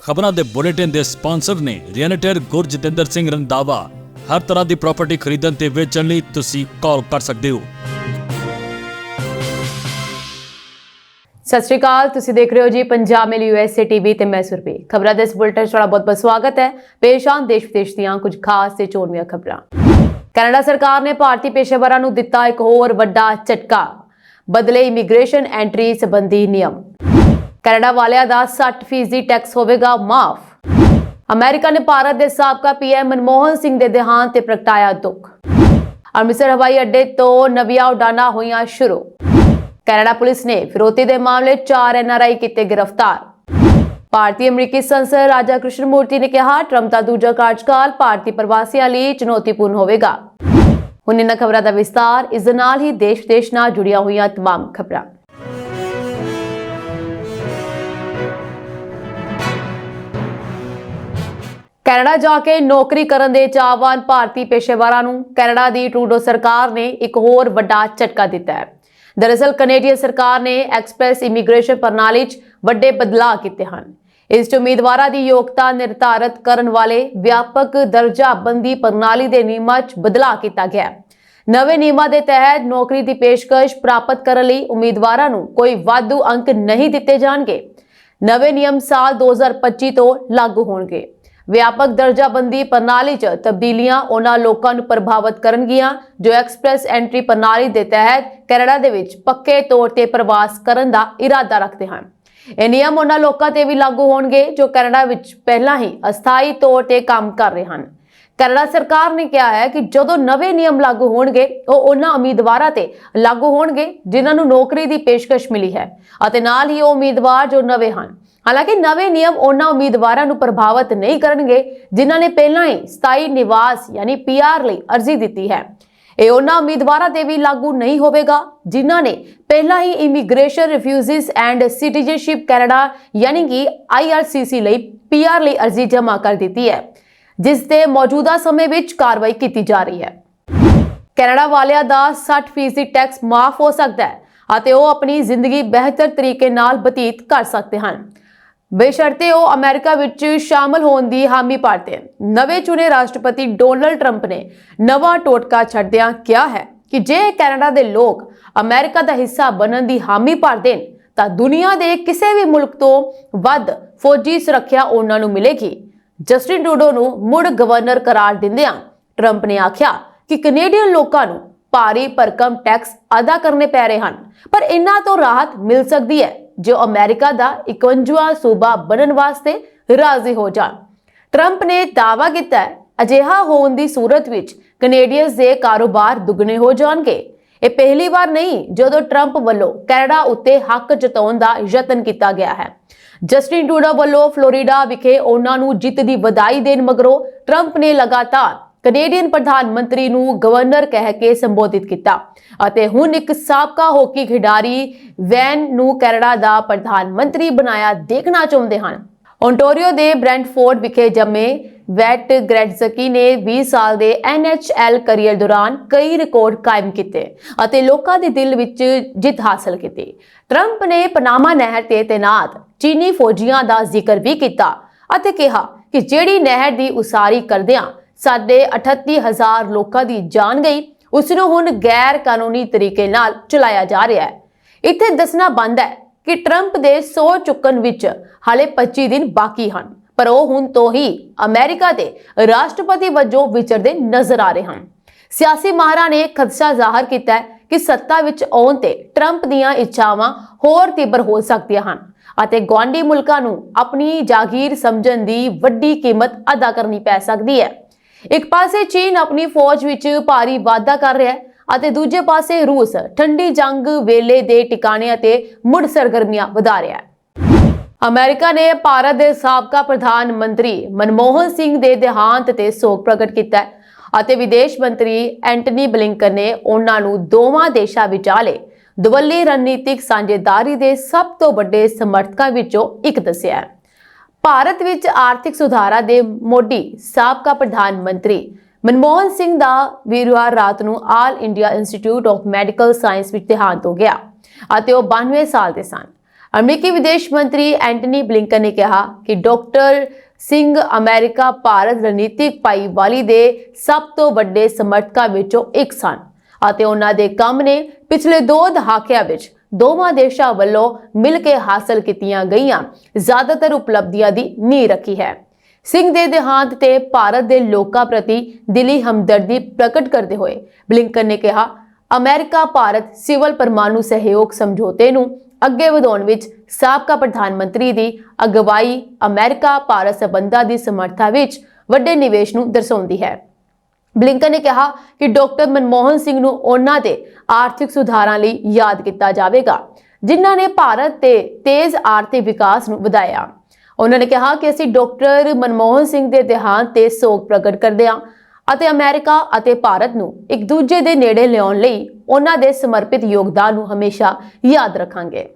ਖਬਰਾਂ ਦੇ ਬੁਲੇਟਿਨ ਦੇ ਸਪਾਂਸਰ ਨੇ ਰੀਅਲਟਰ ਗੁਰਜਿੰਦਰ ਸਿੰਘ ਰੰਧਾਵਾ। ਹਰ ਤਰ੍ਹਾਂ ਦੀ ਪ੍ਰਾਪਰਟੀ ਖਰੀਦਣ ਤੇ ਵੇਚਣ ਲਈ ਤੁਸੀਂ ਕਾਲ ਕਰ ਸਕਦੇ ਹੋ। ਸਤਿ ਸ਼੍ਰੀ ਅਕਾਲ, ਤੁਸੀਂ ਦੇਖ ਰਹੇ ਹੋ ਜੀ ਪੰਜਾਬ ਮੇਲ USA TV ਤੇ ਮੈਂ ਸੁਰਭੀ। ਖਬਰਾਂ ਦੇ ਇਸ ਬੁਲੇਟਿਨ 'ਚ ਤੁਹਾਡਾ ਬਹੁਤ-ਬਹੁਤ ਸਵਾਗਤ ਹੈ। ਪੇਸ਼ ਆਨ ਦੇਸ਼ ਵਿਦੇਸ਼ ਦੀਆਂ ਕੁਝ ਖਾਸ ਤੇ ਚੋਣਵੀਆਂ ਖਬਰਾਂ। ਕੈਨੇਡਾ ਸਰਕਾਰ ਨੇ ਭਾਰਤੀ ਪੇਸ਼ੇਵਰਾਂ ਨੂੰ ਦਿੱਤਾ ਇੱਕ ਹੋਰ ਵੱਡਾ ਝਟਕਾ, ਬਦਲੇ ਇਮੀਗ੍ਰੇਸ਼ਨ ਐਂਟਰੀ ਸੰਬੰਧੀ ਨਿਯਮ। ਕੈਨੇਡਾ ਵਾਲਿਆਂ ਦਾ 60% ਟੈਕਸ ਹੋਵੇਗਾ ਮਾਫ। ਅਮਰੀਕਾ ਨੇ ਭਾਰਤ ਦੇ ਸਾਬਕਾ PM ਮਨਮੋਹਨ ਸਿੰਘ ਦੇ ਦੇਹਾਂਤ ਤੇ ਪ੍ਰਗਟਾਇਆ ਦੁੱਖ। ਅੰਮ੍ਰਿਤਸਰ ਹਵਾਈ ਅੱਡੇ ਤੋਂ ਨਵੀਆਂ ਉਡਾਨਾਂ ਹੋਈਆਂ ਸ਼ੁਰੂ। ਕੈਨੇਡਾ ਪੁਲਿਸ ਨੇ ਫਿਰੌਤੀ ਦੇ ਮਾਮਲੇ 4 NRI ਕੀਤੇ ਗ੍ਰਿਫਤਾਰ। ਭਾਰਤੀ ਅਮਰੀਕੀ ਸੰਸਦ ਰਾਜਾ ਕ੍ਰਿਸ਼ਨ ਮੂਰਤੀ ਨੇ ਕਿਹਾ, ਟਰੰਪ ਦਾ ਦੂਜਾ ਕਾਰਜਕਾਲ ਭਾਰਤੀ ਪ੍ਰਵਾਸੀਆਂ ਲਈ ਚੁਣੌਤੀਪੂਰਨ ਹੋਵੇਗਾ। ਹੁਣ ਇਹਨਾਂ ਖਬਰਾਂ ਦਾ ਵਿਸਤਾਰ। ਇਸ ਦੇ ਨਾਲ ਹੀ ਦੇਸ਼ ਵਿਦੇਸ਼ ਨਾਲ ਜੁੜੀਆਂ ਹੋਈਆਂ तमाम ਖਬਰਾਂ। ਕੈਨੇਡਾ ਜਾ ਕੇ ਨੌਕਰੀ ਕਰਨ ਦੇ ਚਾਹਵਾਨ ਭਾਰਤੀ ਪੇਸ਼ੇਵਰਾਂ ਨੂੰ ਕੈਨੇਡਾ ਦੀ ਟਰੂਡੋ ਸਰਕਾਰ ਨੇ ਇੱਕ ਹੋਰ ਵੱਡਾ ਝਟਕਾ ਦਿੱਤਾ ਹੈ। ਦਰਅਸਲ ਕੈਨੇਡੀਅਨ ਸਰਕਾਰ ਨੇ ਐਕਸਪ੍ਰੈਸ ਇਮੀਗ੍ਰੇਸ਼ਨ ਪ੍ਰਣਾਲੀ 'ਚ ਵੱਡੇ ਬਦਲਾਅ ਕੀਤੇ ਹਨ। ਇਸ 'ਚ ਉਮੀਦਵਾਰਾਂ ਦੀ ਯੋਗਤਾ ਨਿਰਧਾਰਤ ਕਰਨ ਵਾਲੇ ਵਿਆਪਕ ਦਰਜਾਬੰਦੀ ਪ੍ਰਣਾਲੀ ਦੇ ਨਿਯਮਾਂ 'ਚ ਬਦਲਾਅ ਕੀਤਾ ਗਿਆ। ਨਵੇਂ ਨਿਯਮਾਂ ਦੇ ਤਹਿਤ ਨੌਕਰੀ ਦੀ ਪੇਸ਼ਕਸ਼ ਪ੍ਰਾਪਤ ਕਰਨ ਲਈ ਉਮੀਦਵਾਰਾਂ ਨੂੰ ਕੋਈ ਵਾਧੂ ਅੰਕ ਨਹੀਂ ਦਿੱਤੇ ਜਾਣਗੇ। ਨਵੇਂ ਨਿਯਮ ਸਾਲ 2025 ਤੋਂ ਲਾਗੂ ਹੋਣਗੇ। ਵਿਆਪਕ ਦਰਜਾਬੰਦੀ ਪ੍ਰਣਾਲੀ 'ਚ ਤਬਦੀਲੀਆਂ ਉਹਨਾਂ ਲੋਕਾਂ ਨੂੰ ਪ੍ਰਭਾਵਿਤ ਕਰਨਗੀਆਂ ਜੋ ਐਕਸਪ੍ਰੈਸ ਐਂਟਰੀ ਪ੍ਰਣਾਲੀ ਦੇ ਤਹਿਤ ਕੈਨੇਡਾ ਦੇ ਵਿੱਚ ਪੱਕੇ ਤੌਰ ਤੇ ਪ੍ਰਵਾਸ ਕਰਨ ਦਾ ਇਰਾਦਾ ਰੱਖਦੇ ਹਨ। ਇਹ ਨਿਯਮ ਉਹਨਾਂ ਲੋਕਾਂ ਤੇ ਵੀ ਲਾਗੂ ਹੋਣਗੇ ਜੋ ਕੈਨੇਡਾ ਵਿੱਚ ਪਹਿਲਾਂ ਹੀ ਅਸਥਾਈ ਤੌਰ ਤੇ ਕੰਮ ਕਰ ਰਹੇ ਹਨ। ਕੈਨੇਡਾ ਸਰਕਾਰ ਨੇ ਕਿਹਾ ਹੈ ਕਿ ਜਦੋਂ ਨਵੇਂ ਨਿਯਮ ਲਾਗੂ ਹੋਣਗੇ ਉਹ ਉਹਨਾਂ ਉਮੀਦਵਾਰਾਂ ਤੇ ਲਾਗੂ ਹੋਣਗੇ ਜਿਨ੍ਹਾਂ ਨੂੰ ਨੌਕਰੀ ਦੀ ਪੇਸ਼ਕਸ਼ ਮਿਲੀ ਹੈ ਅਤੇ ਨਾਲ ਹੀ ਉਹ ਉਮੀਦਵਾਰ ਜੋ ਨਵੇਂ ਹਨ। ਹਾਲਾਂਕਿ ਨਵੇਂ ਨਿਯਮ ਉਹਨਾਂ ਉਮੀਦਵਾਰਾਂ ਨੂੰ ਪ੍ਰਭਾਵਿਤ ਨਹੀਂ ਕਰਨਗੇ ਜਿਨ੍ਹਾਂ ਨੇ ਪਹਿਲਾਂ ਹੀ ਸਥਾਈ ਨਿਵਾਸ ਯਾਨੀ PR ਲਈ ਅਰਜ਼ੀ ਦਿੱਤੀ ਹੈ। ਇਹ ਉਹਨਾਂ ਉਮੀਦਵਾਰਾਂ ਤੇ ਵੀ ਲਾਗੂ ਨਹੀਂ ਹੋਵੇਗਾ ਜਿਨ੍ਹਾਂ ਨੇ ਪਹਿਲਾਂ ਹੀ immigration refugees and citizenship Canada ਯਾਨੀ ਕਿ IRCC ਲਈ PR ਲਈ ਅਰਜ਼ੀ ਜਮ੍ਹਾਂ ਕਰ ਦਿੱਤੀ ਹੈ, ਜਿਸ ਤੇ ਮੌਜੂਦਾ ਸਮੇਂ ਵਿੱਚ ਕਾਰਵਾਈ ਕੀਤੀ ਜਾ ਰਹੀ ਹੈ। ਕੈਨੇਡਾ ਵਾਲਿਆਂ ਦਾ 60% ਟੈਕਸ ਮਾਫ ਹੋ ਸਕਦਾ ਹੈ ਅਤੇ ਉਹ ਆਪਣੀ ਜ਼ਿੰਦਗੀ ਬਿਹਤਰ ਤਰੀਕੇ ਨਾਲ ਬਤੀਤ ਕਰ ਸਕਦੇ ਹਨ, ਬੇਸ਼ਰਤੇ ਉਹ ਅਮਰੀਕਾ ਵਿੱਚ ਸ਼ਾਮਲ ਹੋਣ ਦੀ ਹਾਮੀ ਭਰਦੇ। ਨਵੇਂ ਚੁਣੇ ਰਾਸ਼ਟਰਪਤੀ ਡੋਨਲਡ ਟਰੰਪ ਨੇ ਨਵਾਂ ਟੋਟਕਾ ਛੱਡਦਿਆਂ ਕਿਹਾ ਹੈ ਕਿ ਜੇ ਕੈਨੇਡਾ ਦੇ ਲੋਕ ਅਮਰੀਕਾ ਦਾ ਹਿੱਸਾ ਬਣਨ ਦੀ ਹਾਮੀ ਭਰਦੇ ਤਾਂ ਦੁਨੀਆ ਦੇ ਕਿਸੇ ਵੀ ਮੁਲਕ ਤੋਂ ਵੱਧ ਫੌਜੀ ਸੁਰੱਖਿਆ ਉਹਨਾਂ ਨੂੰ ਮਿਲੇਗੀ। ਜਸਟਿਨ ਟਰੂਡੋ ਨੂੰ ਮੁੜ ਗਵਰਨਰ ਕਰਾਰ ਦਿੰਦਿਆਂ ਟਰੰਪ ਨੇ ਆਖਿਆ ਕਿ ਕੈਨੇਡੀਅਨ ਲੋਕਾਂ ਨੂੰ ਭਾਰੀ ਭਰਕਮ ਟੈਕਸ ਅਦਾ ਕਰਨੇ ਪੈ ਰਹੇ ਹਨ, ਪਰ ਇਹਨਾਂ ਤੋਂ ਰਾਹਤ ਮਿਲ ਸਕਦੀ ਹੈ ਜੋ ਅਮਰੀਕਾ ਦਾ 51ਵਾਂ ਸੂਬਾ ਬਣਨ ਵਾਸਤੇ ਰਾਜ਼ੀ ਹੋ ਜਾਣ। ਟਰੰਪ ਨੇ ਦਾਅਵਾ ਕੀਤਾ ਹੈ ਅਜਿਹਾ ਹੋਣ ਦੀ ਸੂਰਤ ਵਿੱਚ ਕੈਨੇਡੀਅਨਸ ਦੇ ਕਾਰੋਬਾਰ ਦੁੱਗਣੇ ਹੋ ਜਾਣਗੇ। ਇਹ ਪਹਿਲੀ ਵਾਰ ਨਹੀਂ ਜਦੋਂ ਟਰੰਪ ਵੱਲੋਂ ਕੈਨੇਡਾ ਉੱਤੇ ਹੱਕ ਜਤਾਉਣ ਦਾ ਯਤਨ ਕੀਤਾ ਗਿਆ ਹੈ। ਜਸਟਿਨ ਟਰੂਡੋ ਵੱਲੋਂ ਫਲੋਰੀਡਾ ਵਿਖੇ ਉਹਨਾਂ ਨੂੰ ਜਿੱਤ ਦੀ ਵਧਾਈ ਦੇਣ ਮਗਰੋਂ ਟਰੰਪ ਨੇ ਲਗਾਤਾਰ ਕੈਨੇਡੀਅਨ ਪ੍ਰਧਾਨ ਮੰਤਰੀ ਨੂੰ ਗਵਰਨਰ ਕਹਿ ਕੇ ਸੰਬੋਧਿਤ ਕੀਤਾ ਅਤੇ ਹੁਣ ਇੱਕ ਸਾਬਕਾ ਹਾਕੀ ਖਿਡਾਰੀ ਵੈਨ ਨੂੰ ਕੈਨੇਡਾ ਦਾ ਪ੍ਰਧਾਨ ਮੰਤਰੀ ਬਣਾਇਆ ਦੇਖਣਾ ਚਾਹੁੰਦੇ ਹਨ। ਓਨਟਾਰੀਓ ਦੇ ਬ੍ਰੈਂਟਫੋਰਡ ਵਿਖੇ ਜੰਮੇ ਵੈਟ ਗ੍ਰੈਟਜ਼ਕੀ ਨੇ 20 ਸਾਲ ਦੇ NHL ਕੈਰੀਅਰ ਦੌਰਾਨ ਕਈ ਰਿਕਾਰਡ ਕਾਇਮ ਕੀਤੇ ਅਤੇ ਲੋਕਾਂ ਦੇ ਦਿਲ ਵਿੱਚ ਜਿੱਤ ਹਾਸਲ ਕੀਤੀ। ਟਰੰਪ ਨੇ ਪਨਾਮਾ ਨਹਿਰ ਤੇ ਤੈਨਾਤ ਚੀਨੀ ਫੌਜੀਆਂ ਦਾ ਜ਼ਿਕਰ ਵੀ ਕੀਤਾ ਅਤੇ ਕਿਹਾ ਕਿ ਜਿਹੜੀ ਨਹਿਰ ਦੀ ਉਸਾਰੀ ਕਰਦਿਆਂ ਸਾਡੇ 38,000 ਲੋਕਾਂ ਦੀ ਜਾਨ ਗਈ, ਉਸ ਨੂੰ ਹੁਣ ਗੈਰ ਕਾਨੂੰਨੀ ਤਰੀਕੇ ਨਾਲ ਚਲਾਇਆ ਜਾ ਰਿਹਾ ਹੈ। ਇੱਥੇ ਦੱਸਣਾ ਬਣਦਾ ਹੈ ਕਿ ਟਰੰਪ ਦੇ ਸਹੁੰ ਚੁੱਕਣ ਵਿੱਚ ਹਾਲੇ 25 ਦਿਨ ਬਾਕੀ ਹਨ, ਪਰ ਉਹ ਹੁਣ ਤੋਂ ਹੀ ਅਮਰੀਕਾ ਦੇ ਰਾਸ਼ਟਰਪਤੀ ਵਜੋਂ ਵਿਚਰਦੇ ਨਜ਼ਰ ਆ ਰਹੇ ਹਨ। ਸਿਆਸੀ ਮਾਹਰਾਂ ਨੇ ਖਦਸ਼ਾ ਜ਼ਾਹਰ ਕੀਤਾ ਹੈ ਕਿ ਸੱਤਾ ਵਿੱਚ ਆਉਣ ਤੇ ਟਰੰਪ ਦੀਆਂ ਇੱਛਾਵਾਂ ਹੋਰ ਤੀਬਰ ਹੋ ਸਕਦੀਆਂ ਹਨ ਅਤੇ ਗੁਆਂਢੀ ਮੁਲਕਾਂ ਨੂੰ ਆਪਣੀ ਜਾਗੀਰ ਸਮਝਣ ਦੀ ਵੱਡੀ ਕੀਮਤ ਅਦਾ ਕਰਨੀ ਪੈ ਸਕਦੀ ਹੈ। ਇੱਕ ਪਾਸੇ ਚੀਨ ਆਪਣੀ ਫੌਜ ਵਿੱਚ ਭਾਰੀ ਵਾਧਾ ਕਰ ਰਿਹਾ ਹੈ ਅਤੇ ਦੂਜੇ ਪਾਸੇ ਰੂਸ ਠੰਡੀ ਜੰਗ ਵੇਲੇ ਦੇ ਟਿਕਾਣੇ ਅਤੇ ਮੁੜ ਸਰਗਰਮੀਆਂ ਵਧਾ ਰਿਹਾ ਹੈ। ਅਮਰੀਕਾ ਨੇ ਭਾਰਤ ਦੇ ਸਾਬਕਾ ਪ੍ਰਧਾਨ ਮੰਤਰੀ ਮਨਮੋਹਨ ਸਿੰਘ ਦੇ ਦੇਹਾਂਤ ਤੇ ਸੋਗ ਪ੍ਰਗਟ ਕੀਤਾ ਹੈ ਅਤੇ ਵਿਦੇਸ਼ ਮੰਤਰੀ ਐਂਟਨੀ ਬਲਿੰਕਨ ਨੇ ਉਹਨਾਂ ਨੂੰ ਦੋਵਾਂ ਦੇਸ਼ਾਂ ਵਿਚਾਲੇ ਦੁਵੱਲੀ ਰਣਨੀਤਿਕ ਸਾਂਝੇਦਾਰੀ ਦੇ ਸਭ ਤੋਂ ਵੱਡੇ ਸਮਰਥਕਾਂ ਵਿੱਚੋਂ ਇੱਕ ਦੱਸਿਆ ਹੈ। ਭਾਰਤ ਵਿੱਚ ਆਰਥਿਕ ਸੁਧਾਰਾਂ ਦੇ ਮੋਢੀ ਸਾਬਕਾ ਪ੍ਰਧਾਨ ਮੰਤਰੀ ਮਨਮੋਹਨ ਸਿੰਘ ਦਾ ਵੀਰਵਾਰ ਰਾਤ ਨੂੰ all India institute of medical science ਵਿੱਚ ਦੇਹਾਂਤ ਹੋ ਗਿਆ ਅਤੇ ਉਹ 92 ਸਾਲ ਦੇ ਸਨ। ਅਮਰੀਕੀ ਵਿਦੇਸ਼ ਮੰਤਰੀ ਐਂਟਨੀ ਬਲਿੰਕਨ ਨੇ ਕਿਹਾ ਕਿ ਡਾਕਟਰ ਸਿੰਘ ਅਮਰੀਕਾ ਭਾਰਤ ਰਣਨੀਤਿਕ ਭਾਈਵਾਲੀ ਦੇ ਸਭ ਤੋਂ ਵੱਡੇ ਸਮਰਥਕਾਂ ਵਿੱਚੋਂ ਇੱਕ ਸਨ ਅਤੇ ਉਹਨਾਂ ਦੇ ਕੰਮ ਨੇ ਪਿਛਲੇ 2 ਦਹਾਕਿਆਂ ਵਿੱਚ ਦੋਵਾਂ ਦੇਸ਼ਾਂ ਵੱਲੋਂ ਮਿਲ ਕੇ ਹਾਸਲ ਕੀਤੀਆਂ ਗਈਆਂ ਜ਼ਿਆਦਾਤਰ ਉਪਲਬਧੀਆਂ ਦੀ ਨੀਂਹ ਰੱਖੀ ਹੈ। ਸਿੰਘ ਦੇ ਦੇਹਾਂਤ ਤੇ ਭਾਰਤ ਦੇ ਲੋਕਾਂ ਪ੍ਰਤੀ ਦਿਲੀ ਹਮਦਰਦੀ ਪ੍ਰਗਟ ਕਰਦੇ ਹੋਏ ਬਲਿੰਕਨ ਨੇ ਕਿਹਾ, ਅਮਰੀਕਾ ਭਾਰਤ ਸਿਵਲ ਪਰਮਾਣੂ ਸਹਿਯੋਗ ਸਮਝੌਤੇ ਨੂੰ ਅੱਗੇ ਵਧਾਉਣ ਵਿੱਚ ਸਾਬਕਾ ਪ੍ਰਧਾਨ ਮੰਤਰੀ ਦੀ ਅਗਵਾਈ ਅਮਰੀਕਾ ਭਾਰਤ ਸਬੰਧਾਂ ਦੀ ਸਮਰੱਥਾ ਵਿੱਚ ਵੱਡੇ ਨਿਵੇਸ਼ ਨੂੰ ਦਰਸਾਉਂਦੀ ਹੈ। ਬਲਿੰਕਨ ਨੇ ਕਿਹਾ ਕਿ ਡਾਕਟਰ ਮਨਮੋਹਨ ਸਿੰਘ ਨੂੰ ਉਹਨਾਂ ਦੇ ਆਰਥਿਕ ਸੁਧਾਰਾਂ ਲਈ ਯਾਦ ਕੀਤਾ ਜਾਵੇਗਾ ਜਿਨ੍ਹਾਂ ਨੇ ਭਾਰਤ ਦੇ ਤੇਜ਼ ਆਰਥਿਕ ਵਿਕਾਸ ਨੂੰ ਵਧਾਇਆ। ਉਹਨਾਂ ਨੇ ਕਿਹਾ ਕਿ ਅਸੀਂ ਡਾਕਟਰ ਮਨਮੋਹਨ ਸਿੰਘ ਦੇ ਦੇਹਾਂਤ ਤੇ ਸੋਗ ਪ੍ਰਗਟ ਕਰਦੇ ਹਾਂ ਅਤੇ ਅਮਰੀਕਾ ਅਤੇ ਭਾਰਤ ਨੂੰ ਇੱਕ ਦੂਜੇ ਦੇ ਨੇੜੇ ਲਿਆਉਣ ਲਈ ਉਹਨਾਂ ਦੇ ਸਮਰਪਿਤ ਯੋਗਦਾਨ ਨੂੰ ਹਮੇਸ਼ਾ ਯਾਦ ਰੱਖਾਂਗੇ।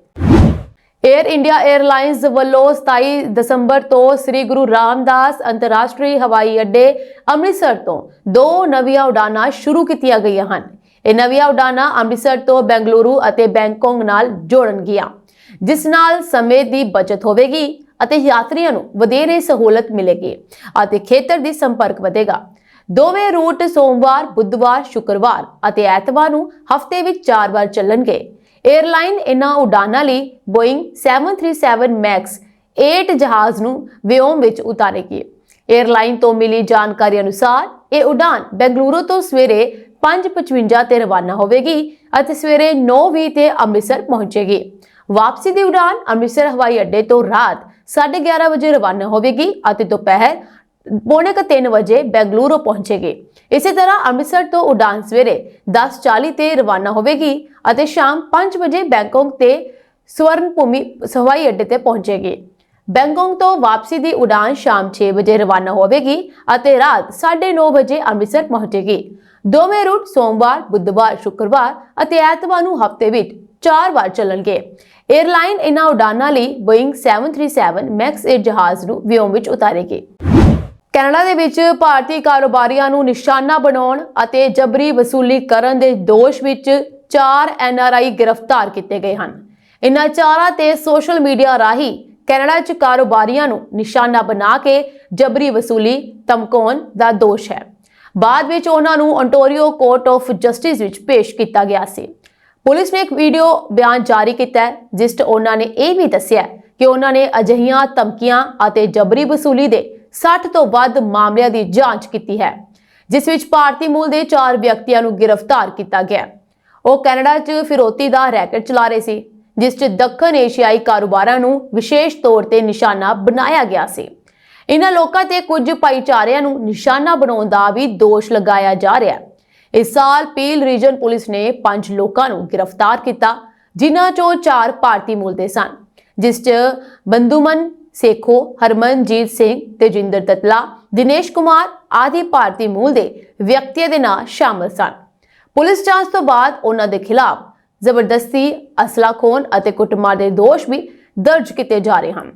ਏਅਰ ਇੰਡੀਆ 에ਅਰਲਾਈਨਸ ਵੱਲੋਂ 27 ਦਸੰਬਰ ਤੋਂ ਸ੍ਰੀ ਗੁਰੂ ਰਾਮਦਾਸ ਅੰਤਰਰਾਸ਼ਟਰੀ ਹਵਾਈ ਅੱਡੇ ਅੰਮ੍ਰਿਤਸਰ ਤੋਂ 2 ਨਵੀਆਂ ਉਡਾਨਾਂ ਸ਼ੁਰੂ ਕੀਤੀਆਂ ਗਈਆਂ ਹਨ। ਇਹ ਨਵੀਆਂ ਉਡਾਨਾਂ ਅੰਮ੍ਰਿਤਸਰ ਤੋਂ ਬੈਂਗਲੁਰੂ ਅਤੇ ਬੈਂਕਾਕ ਨਾਲ ਜੋੜਨਗੀਆਂ, ਜਿਸ ਨਾਲ ਸਮੇਂ ਦੀ ਬਚਤ ਹੋਵੇਗੀ ਅਤੇ ਯਾਤਰੀਆਂ ਨੂੰ ਵਧੇਰੇ ਸਹੂਲਤ ਮਿਲੇਗੀ ਅਤੇ ਖੇਤਰ ਦੀ ਸੰਪਰਕ ਵਧੇਗਾ। ਦੋਵੇਂ ਰੂਟ ਸੋਮਵਾਰ, ਬੁੱਧਵਾਰ, ਸ਼ੁੱਕਰਵਾਰ ਅਤੇ ਐਤਵਾਰ ਨੂੰ ਹਫ਼ਤੇ ਵਿੱਚ 4 ਵਾਰ ਚੱਲਣਗੇ। 에ਅਰਲਾਈਨ ਇਹਨਾਂ ਉਡਾਨਾਂ ਲਈ ਬੋਇੰਗ 737 ਮੈਕਸ 8 ਜਹਾਜ਼ ਨੂੰ ਵਿਓਮ ਵਿੱਚ ਉਤਾਰੇਗੀ। 에ਅਰਲਾਈਨ ਤੋਂ ਮਿਲੀ ਜਾਣਕਾਰੀ ਅਨੁਸਾਰ ਇਹ ਉਡਾਨ ਬੈਂਗਲੁਰੂ ਤੋਂ ਸਵੇਰੇ 5:55 ਤੇ ਰਵਾਨਾ ਹੋਵੇਗੀ ਅਤੇ ਸਵੇਰੇ 9:20 ਤੇ ਅੰਮ੍ਰਿਤਸਰ ਪਹੁੰਚੇਗੀ। ਵਾਪਸੀ ਦੀ ਉਡਾਨ ਅੰਮ੍ਰਿਤਸਰ ਹਵਾਈ ਅੱਡੇ ਤੋਂ ਰਾਤ 11:30 ਵਜੇ ਰਵਾਨਾ ਹੋਵੇਗੀ ਅਤੇ ਦੁਪਹਿਰ 2:45 ਵਜੇ ਬੈਂਗਲੁਰੂ ਪਹੁੰਚੇਗੀ। ਇਸੇ ਤਰ੍ਹਾਂ ਅੰਮ੍ਰਿਤਸਰ ਤੋਂ ਉਡਾਨ ਸਵੇਰੇ 10:40 ਤੇ ਰਵਾਨਾ ਹੋਵੇਗੀ ਅਤੇ ਸ਼ਾਮ 5 ਵਜੇ ਬੈਂਕਾਕ ਤੇ ਸਵਰਨਭੂਮੀ ਹਵਾਈ ਅੱਡੇ ਤੇ ਪਹੁੰਚੇਗੀ। ਬੈਂਕਾਕ ਤੋਂ ਵਾਪਸੀ ਦੀ ਉਡਾਨ ਸ਼ਾਮ 6 ਵਜੇ ਰਵਾਨਾ ਹੋਵੇਗੀ ਅਤੇ ਰਾਤ 9:30 ਵਜੇ ਅੰਮ੍ਰਿਤਸਰ ਪਹੁੰਚੇਗੀ। ਦੋਵੇਂ ਰੂਟ ਸੋਮਵਾਰ, ਬੁੱਧਵਾਰ, ਸ਼ੁੱਕਰਵਾਰ ਅਤੇ ਐਤਵਾਰ ਨੂੰ ਹਫ਼ਤੇ ਵਿੱਚ 4 ਵਾਰ ਚੱਲਣਗੇ। 에ਅਰਲਾਈਨ ਇਹਨਾਂ ਉਡਾਨਾਂ ਲਈ ਬੋਇੰਗ 737 ਮੈਕਸ 8 ਜਹਾਜ਼ ਨੂੰ ਵਿਓਮ ਵਿੱਚ ਉਤਾਰੇਗੀ। ਕੈਨੇਡਾ ਦੇ ਵਿੱਚ ਭਾਰਤੀ ਕਾਰੋਬਾਰੀਆਂ ਨੂੰ ਨਿਸ਼ਾਨਾ ਬਣਾਉਣ ਅਤੇ ਜਬਰੀ ਵਸੂਲੀ ਕਰਨ ਦੇ ਦੋਸ਼ ਵਿੱਚ 4 NRI ਗ੍ਰਿਫਤਾਰ ਕੀਤੇ ਗਏ ਹਨ। ਇਨ੍ਹਾਂ ਚਾਰਾਂ ਤੇ ਸੋਸ਼ਲ ਮੀਡੀਆ ਰਾਹੀਂ ਕੈਨੇਡਾ 'ਚ ਕਾਰੋਬਾਰੀਆਂ ਨੂੰ ਨਿਸ਼ਾਨਾ ਬਣਾ ਕੇ ਜਬਰੀ ਵਸੂਲੀ ਧਮਕਾਉਣ ਦਾ ਦੋਸ਼ ਹੈ। ਬਾਅਦ ਵਿੱਚ ਉਹਨਾਂ ਨੂੰ ontario ਕੋਰਟ ਆਫ ਜਸਟਿਸ ਵਿੱਚ ਪੇਸ਼ ਕੀਤਾ ਗਿਆ ਸੀ। ਪੁਲਿਸ ਨੇ ਇੱਕ ਵੀਡੀਓ ਬਿਆਨ ਜਾਰੀ ਕੀਤਾ ਹੈ ਜਿਸ 'ਚ ਉਹਨਾਂ ਨੇ ਇਹ ਵੀ ਦੱਸਿਆ ਕਿ ਉਹਨਾਂ ਨੇ ਅਜਿਹੀਆਂ ਧਮਕੀਆਂ ਅਤੇ ਜਬਰੀ ਵਸੂਲੀ ਦੇ 60 ਤੋਂ ਵੱਧ ਮਾਮਲਿਆਂ ਦੀ ਜਾਂਚ ਕੀਤੀ ਹੈ, ਜਿਸ ਵਿੱਚ ਭਾਰਤੀ ਮੂਲ ਦੇ 4 ਵਿਅਕਤੀਆਂ ਨੂੰ ਗ੍ਰਿਫਤਾਰ ਕੀਤਾ ਗਿਆ। ਉਹ ਕੈਨੇਡਾ 'ਚ ਫਿਰੌਤੀ ਦਾ ਰੈਕਟ ਚਲਾ ਰਹੇ ਸੀ, ਜਿਸ 'ਚ ਦੱਖਣ ਏਸ਼ੀਆਈ ਕਾਰੋਬਾਰਾਂ ਨੂੰ ਵਿਸ਼ੇਸ਼ ਤੌਰ ਤੇ ਨਿਸ਼ਾਨਾ ਬਣਾਇਆ ਗਿਆ ਸੀ। ਇਹਨਾਂ ਲੋਕਾਂ ਤੇ ਕੁਝ ਭਾਈਚਾਰਿਆਂ ਨੂੰ ਨਿਸ਼ਾਨਾ ਬਣਾਉਣ ਦਾ ਵੀ ਦੋਸ਼ ਲਗਾਇਆ ਜਾ ਰਿਹਾ ਹੈ। ਇਸ ਸਾਲ ਪੀਲ ਰੀਜਨ ਪੁਲਿਸ ਨੇ 5 ਲੋਕਾਂ ਨੂੰ ਗ੍ਰਿਫਤਾਰ ਕੀਤਾ, ਜਿਨ੍ਹਾਂ 'ਚੋਂ 4 ਭਾਰਤੀ ਮੂਲ ਦੇ ਸਨ, ਜਿਸ 'ਚ ਬੰਦੂਮਨ ਸੇਖੋ, ਹਰਮਨਜੀਤ ਸਿੰਘ, ਤੇਜਿੰਦਰ ਤਤਲਾ, ਦਿਨੇਸ਼ ਕੁਮਾਰ ਆਦਿ ਭਾਰਤੀ ਮੂਲ ਦੇ ਵਿਅਕਤੀਆਂ ਦੇ ਨਾਂ ਸ਼ਾਮਲ ਸਨ। ਪੁਲਿਸ ਜਾਂਚ ਤੋਂ ਬਾਅਦ ਉਹਨਾਂ ਦੇ ਖਿਲਾਫ ਜ਼ਬਰਦਸਤੀ, ਅਸਲਾ ਖੋਹਣ ਅਤੇ ਕੁੱਟਮਾਰ ਦੇ ਦੋਸ਼ ਵੀ ਦਰਜ ਕੀਤੇ ਜਾ ਰਹੇ ਹਨ।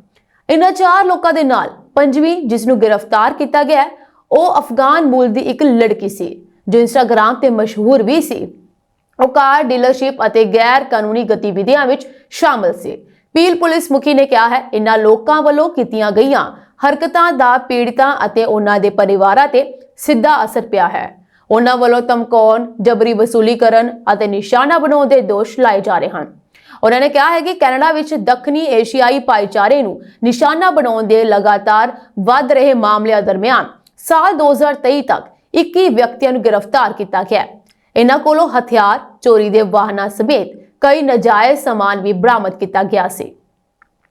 ਇਨ੍ਹਾਂ 4 ਲੋਕਾਂ ਦੇ ਨਾਲ 5ਵੀਂ ਜਿਸ ਨੂੰ ਗ੍ਰਿਫਤਾਰ ਕੀਤਾ ਗਿਆ ਹੈ, ਉਹ ਅਫਗਾਨ ਮੂਲ ਦੀ ਇੱਕ ਲੜਕੀ ਸੀ ਜੋ ਇੰਸਟਾਗ੍ਰਾਮ ਤੇ ਮਸ਼ਹੂਰ ਵੀ ਸੀ। ਉਹ ਕਾਰ ਡੀਲਰਸ਼ਿਪ ਅਤੇ ਗੈਰ ਕਾਨੂੰਨੀ ਗਤੀਵਿਧੀਆਂ ਵਿੱਚ ਸ਼ਾਮਲ ਸੀ। ਪੀਲ ਪੁਲਿਸ ਮੁਖੀ ਨੇ ਕਿਹਾ ਹੈ, ਇਨ੍ਹਾਂ ਲੋਕਾਂ ਵੱਲੋਂ ਕੀਤੀਆਂ ਗਈਆਂ ਹਰਕਤਾਂ ਦਾ ਪੀੜਤਾਂ ਅਤੇ ਉਹਨਾਂ ਦੇ ਪਰਿਵਾਰਾਂ ਤੇ ਸਿੱਧਾ ਅਸਰ ਪਿਆ ਹੈ। ਉਹਨਾਂ ਵੱਲੋਂ ਧਮਕਾਉਣ, ਜਬਰੀ ਵਸੂਲੀ ਕਰਨ ਅਤੇ ਨਿਸ਼ਾਨਾ ਬਣਾਉਣ ਦੇ ਦੋਸ਼ ਲਾਏ ਜਾ ਰਹੇ ਹਨ। ਉਹਨਾਂ ਨੇ ਕਿਹਾ ਹੈ ਕਿ ਕੈਨੇਡਾ ਵਿੱਚ ਦੱਖਣੀ ਏਸ਼ੀਆਈ ਭਾਈਚਾਰੇ ਨੂੰ ਨਿਸ਼ਾਨਾ ਬਣਾਉਣ ਦੇ ਲਗਾਤਾਰ ਵੱਧ ਰਹੇ ਮਾਮਲਿਆਂ ਦਰਮਿਆਨ ਸਾਲ 2023 ਤੱਕ 21 ਵਿਅਕਤੀਆਂ ਨੂੰ ਗ੍ਰਿਫਤਾਰ ਕੀਤਾ ਗਿਆ। ਇਹਨਾਂ ਕੋਲੋਂ ਹਥਿਆਰ, ਚੋਰੀ ਦੇ ਵਾਹਨਾਂ ਸਮੇਤ ਕਈ ਨਾਜਾਇਜ਼ ਸਮਾਨ ਵੀ ਬਰਾਮਦ ਕੀਤਾ ਗਿਆ ਸੀ।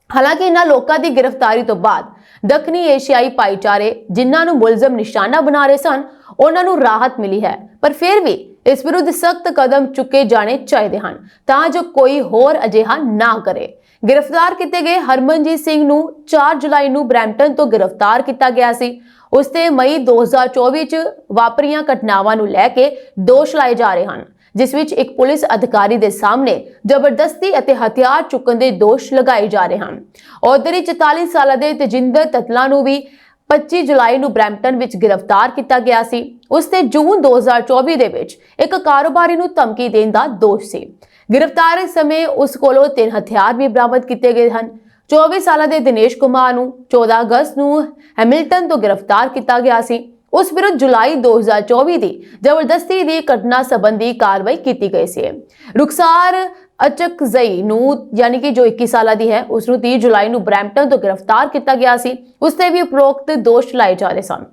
ਹਾਲਾਂਕਿ ਇਹਨਾਂ ਲੋਕਾਂ ਦੀ ਗ੍ਰਿਫਤਾਰੀ ਤੋਂ ਬਾਅਦ ਦੱਖਣੀ ਏਸ਼ੀਆਈ ਭਾਈਚਾਰੇ ਜਿਨ੍ਹਾਂ ਨੂੰ ਮੁਲਜ਼ਮ ਨਿਸ਼ਾਨਾ ਬਣਾ ਰਹੇ ਸਨ, ਉਹਨਾਂ ਨੂੰ ਰਾਹਤ ਮਿਲੀ ਹੈ, ਪਰ ਫਿਰ ਵੀ ਇਸ ਵਿਰੁੱਧ ਸਖਤ ਕਦਮ ਚੁੱਕੇ ਜਾਣੇ ਚਾਹੀਦੇ ਹਨ ਤਾਂ ਜੋ ਕੋਈ ਹੋਰ ਅਜਿਹਾ ਨਾ ਕਰੇ। ਗ੍ਰਿਫਤਾਰ ਕੀਤੇ ਗਏ ਹਰਮਨਜੀਤ ਸਿੰਘ ਨੂੰ 4 ਜੁਲਾਈ ਨੂੰ ਬਰੈਂਪਟਨ ਤੋਂ ਗ੍ਰਿਫਤਾਰ ਕੀਤਾ ਗਿਆ ਸੀ। ਉਸ ਤੇ ਮਈ 2024 ਚ ਵਾਪਰੀਆਂ ਘਟਨਾਵਾਂ ਨੂੰ ਲੈ ਕੇ ਦੋਸ਼ ਲਾਏ ਜਾ ਰਹੇ ਹਨ, ਜਿਸ ਵਿੱਚ ਇੱਕ ਪੁਲਿਸ ਅਧਿਕਾਰੀ ਦੇ ਸਾਹਮਣੇ ਜ਼ਬਰਦਸਤੀ ਅਤੇ ਹਥਿਆਰ ਚੁੱਕਣ ਦੇ ਦੋਸ਼ ਲਗਾਏ ਜਾ ਰਹੇ ਹਨ। ਉਧਰ ਹੀ 44 ਸਾਲਾਂ ਦੇ ਤੇਜਿੰਦਰ ਤਤਲਾ ਨੂੰ ਵੀ 25 ਜੁਲਾਈ ਨੂੰ ਬਰੈਂਪਟਨ ਵਿੱਚ ਗ੍ਰਿਫਤਾਰ ਕੀਤਾ ਗਿਆ ਸੀ। ਉਸ ਤੇ ਜੂਨ 2024 ਦੇ ਵਿੱਚ ਇੱਕ ਕਾਰੋਬਾਰੀ ਨੂੰ ਧਮਕੀ ਦੇਣ ਦਾ ਦੋਸ਼ ਸੀ, गिरफ्तार ਸਮੇਂ ਉਸ ਕੋਲੋਂ 3 ਹਥਿਆਰ ਵੀ ਬਰਾਮਦ ਕੀਤੇ ਗਏ ਹਨ। 24 ਸਾਲਾਂ ਦੇ ਦਿਨੇਸ਼ ਕੁਮਾਰ ਨੂੰ 14 ਅਗਸਤ ਨੂੰ ਹੈਮਿਲਟਨ ਤੋਂ ਗ੍ਰਿਫਤਾਰ ਕੀਤਾ ਗਿਆ ਸੀ। ਉਸ ਵਿਰੁੱਧ ਜੁਲਾਈ 2024 ਦੀ ਜ਼ਬਰਦਸਤੀ ਦੀ ਘਟਨਾ ਸੰਬੰਧੀ ਕਾਰਵਾਈ ਕੀਤੀ ਗਈ ਸੀ। ਰੁਖਸਾਰ ਅਚਕਜ਼ਈ ਨੂੰ ਯਾਨੀ ਕਿ ਜੋ 21 ਸਾਲਾਂ ਦੀ ਹੈ ਉਸ ਨੂੰ 30 ਜੁਲਾਈ ਨੂੰ ਬਰੈਂਪਟਨ ਤੋਂ ਗ੍ਰਿਫਤਾਰ ਕੀਤਾ ਗਿਆ ਸੀ। ਉਸ ਤੇ ਵੀ ਉਪਰੋਕਤ ਦੋਸ਼ ਲਾਏ ਜਾ ਰਹੇ ਸਨ।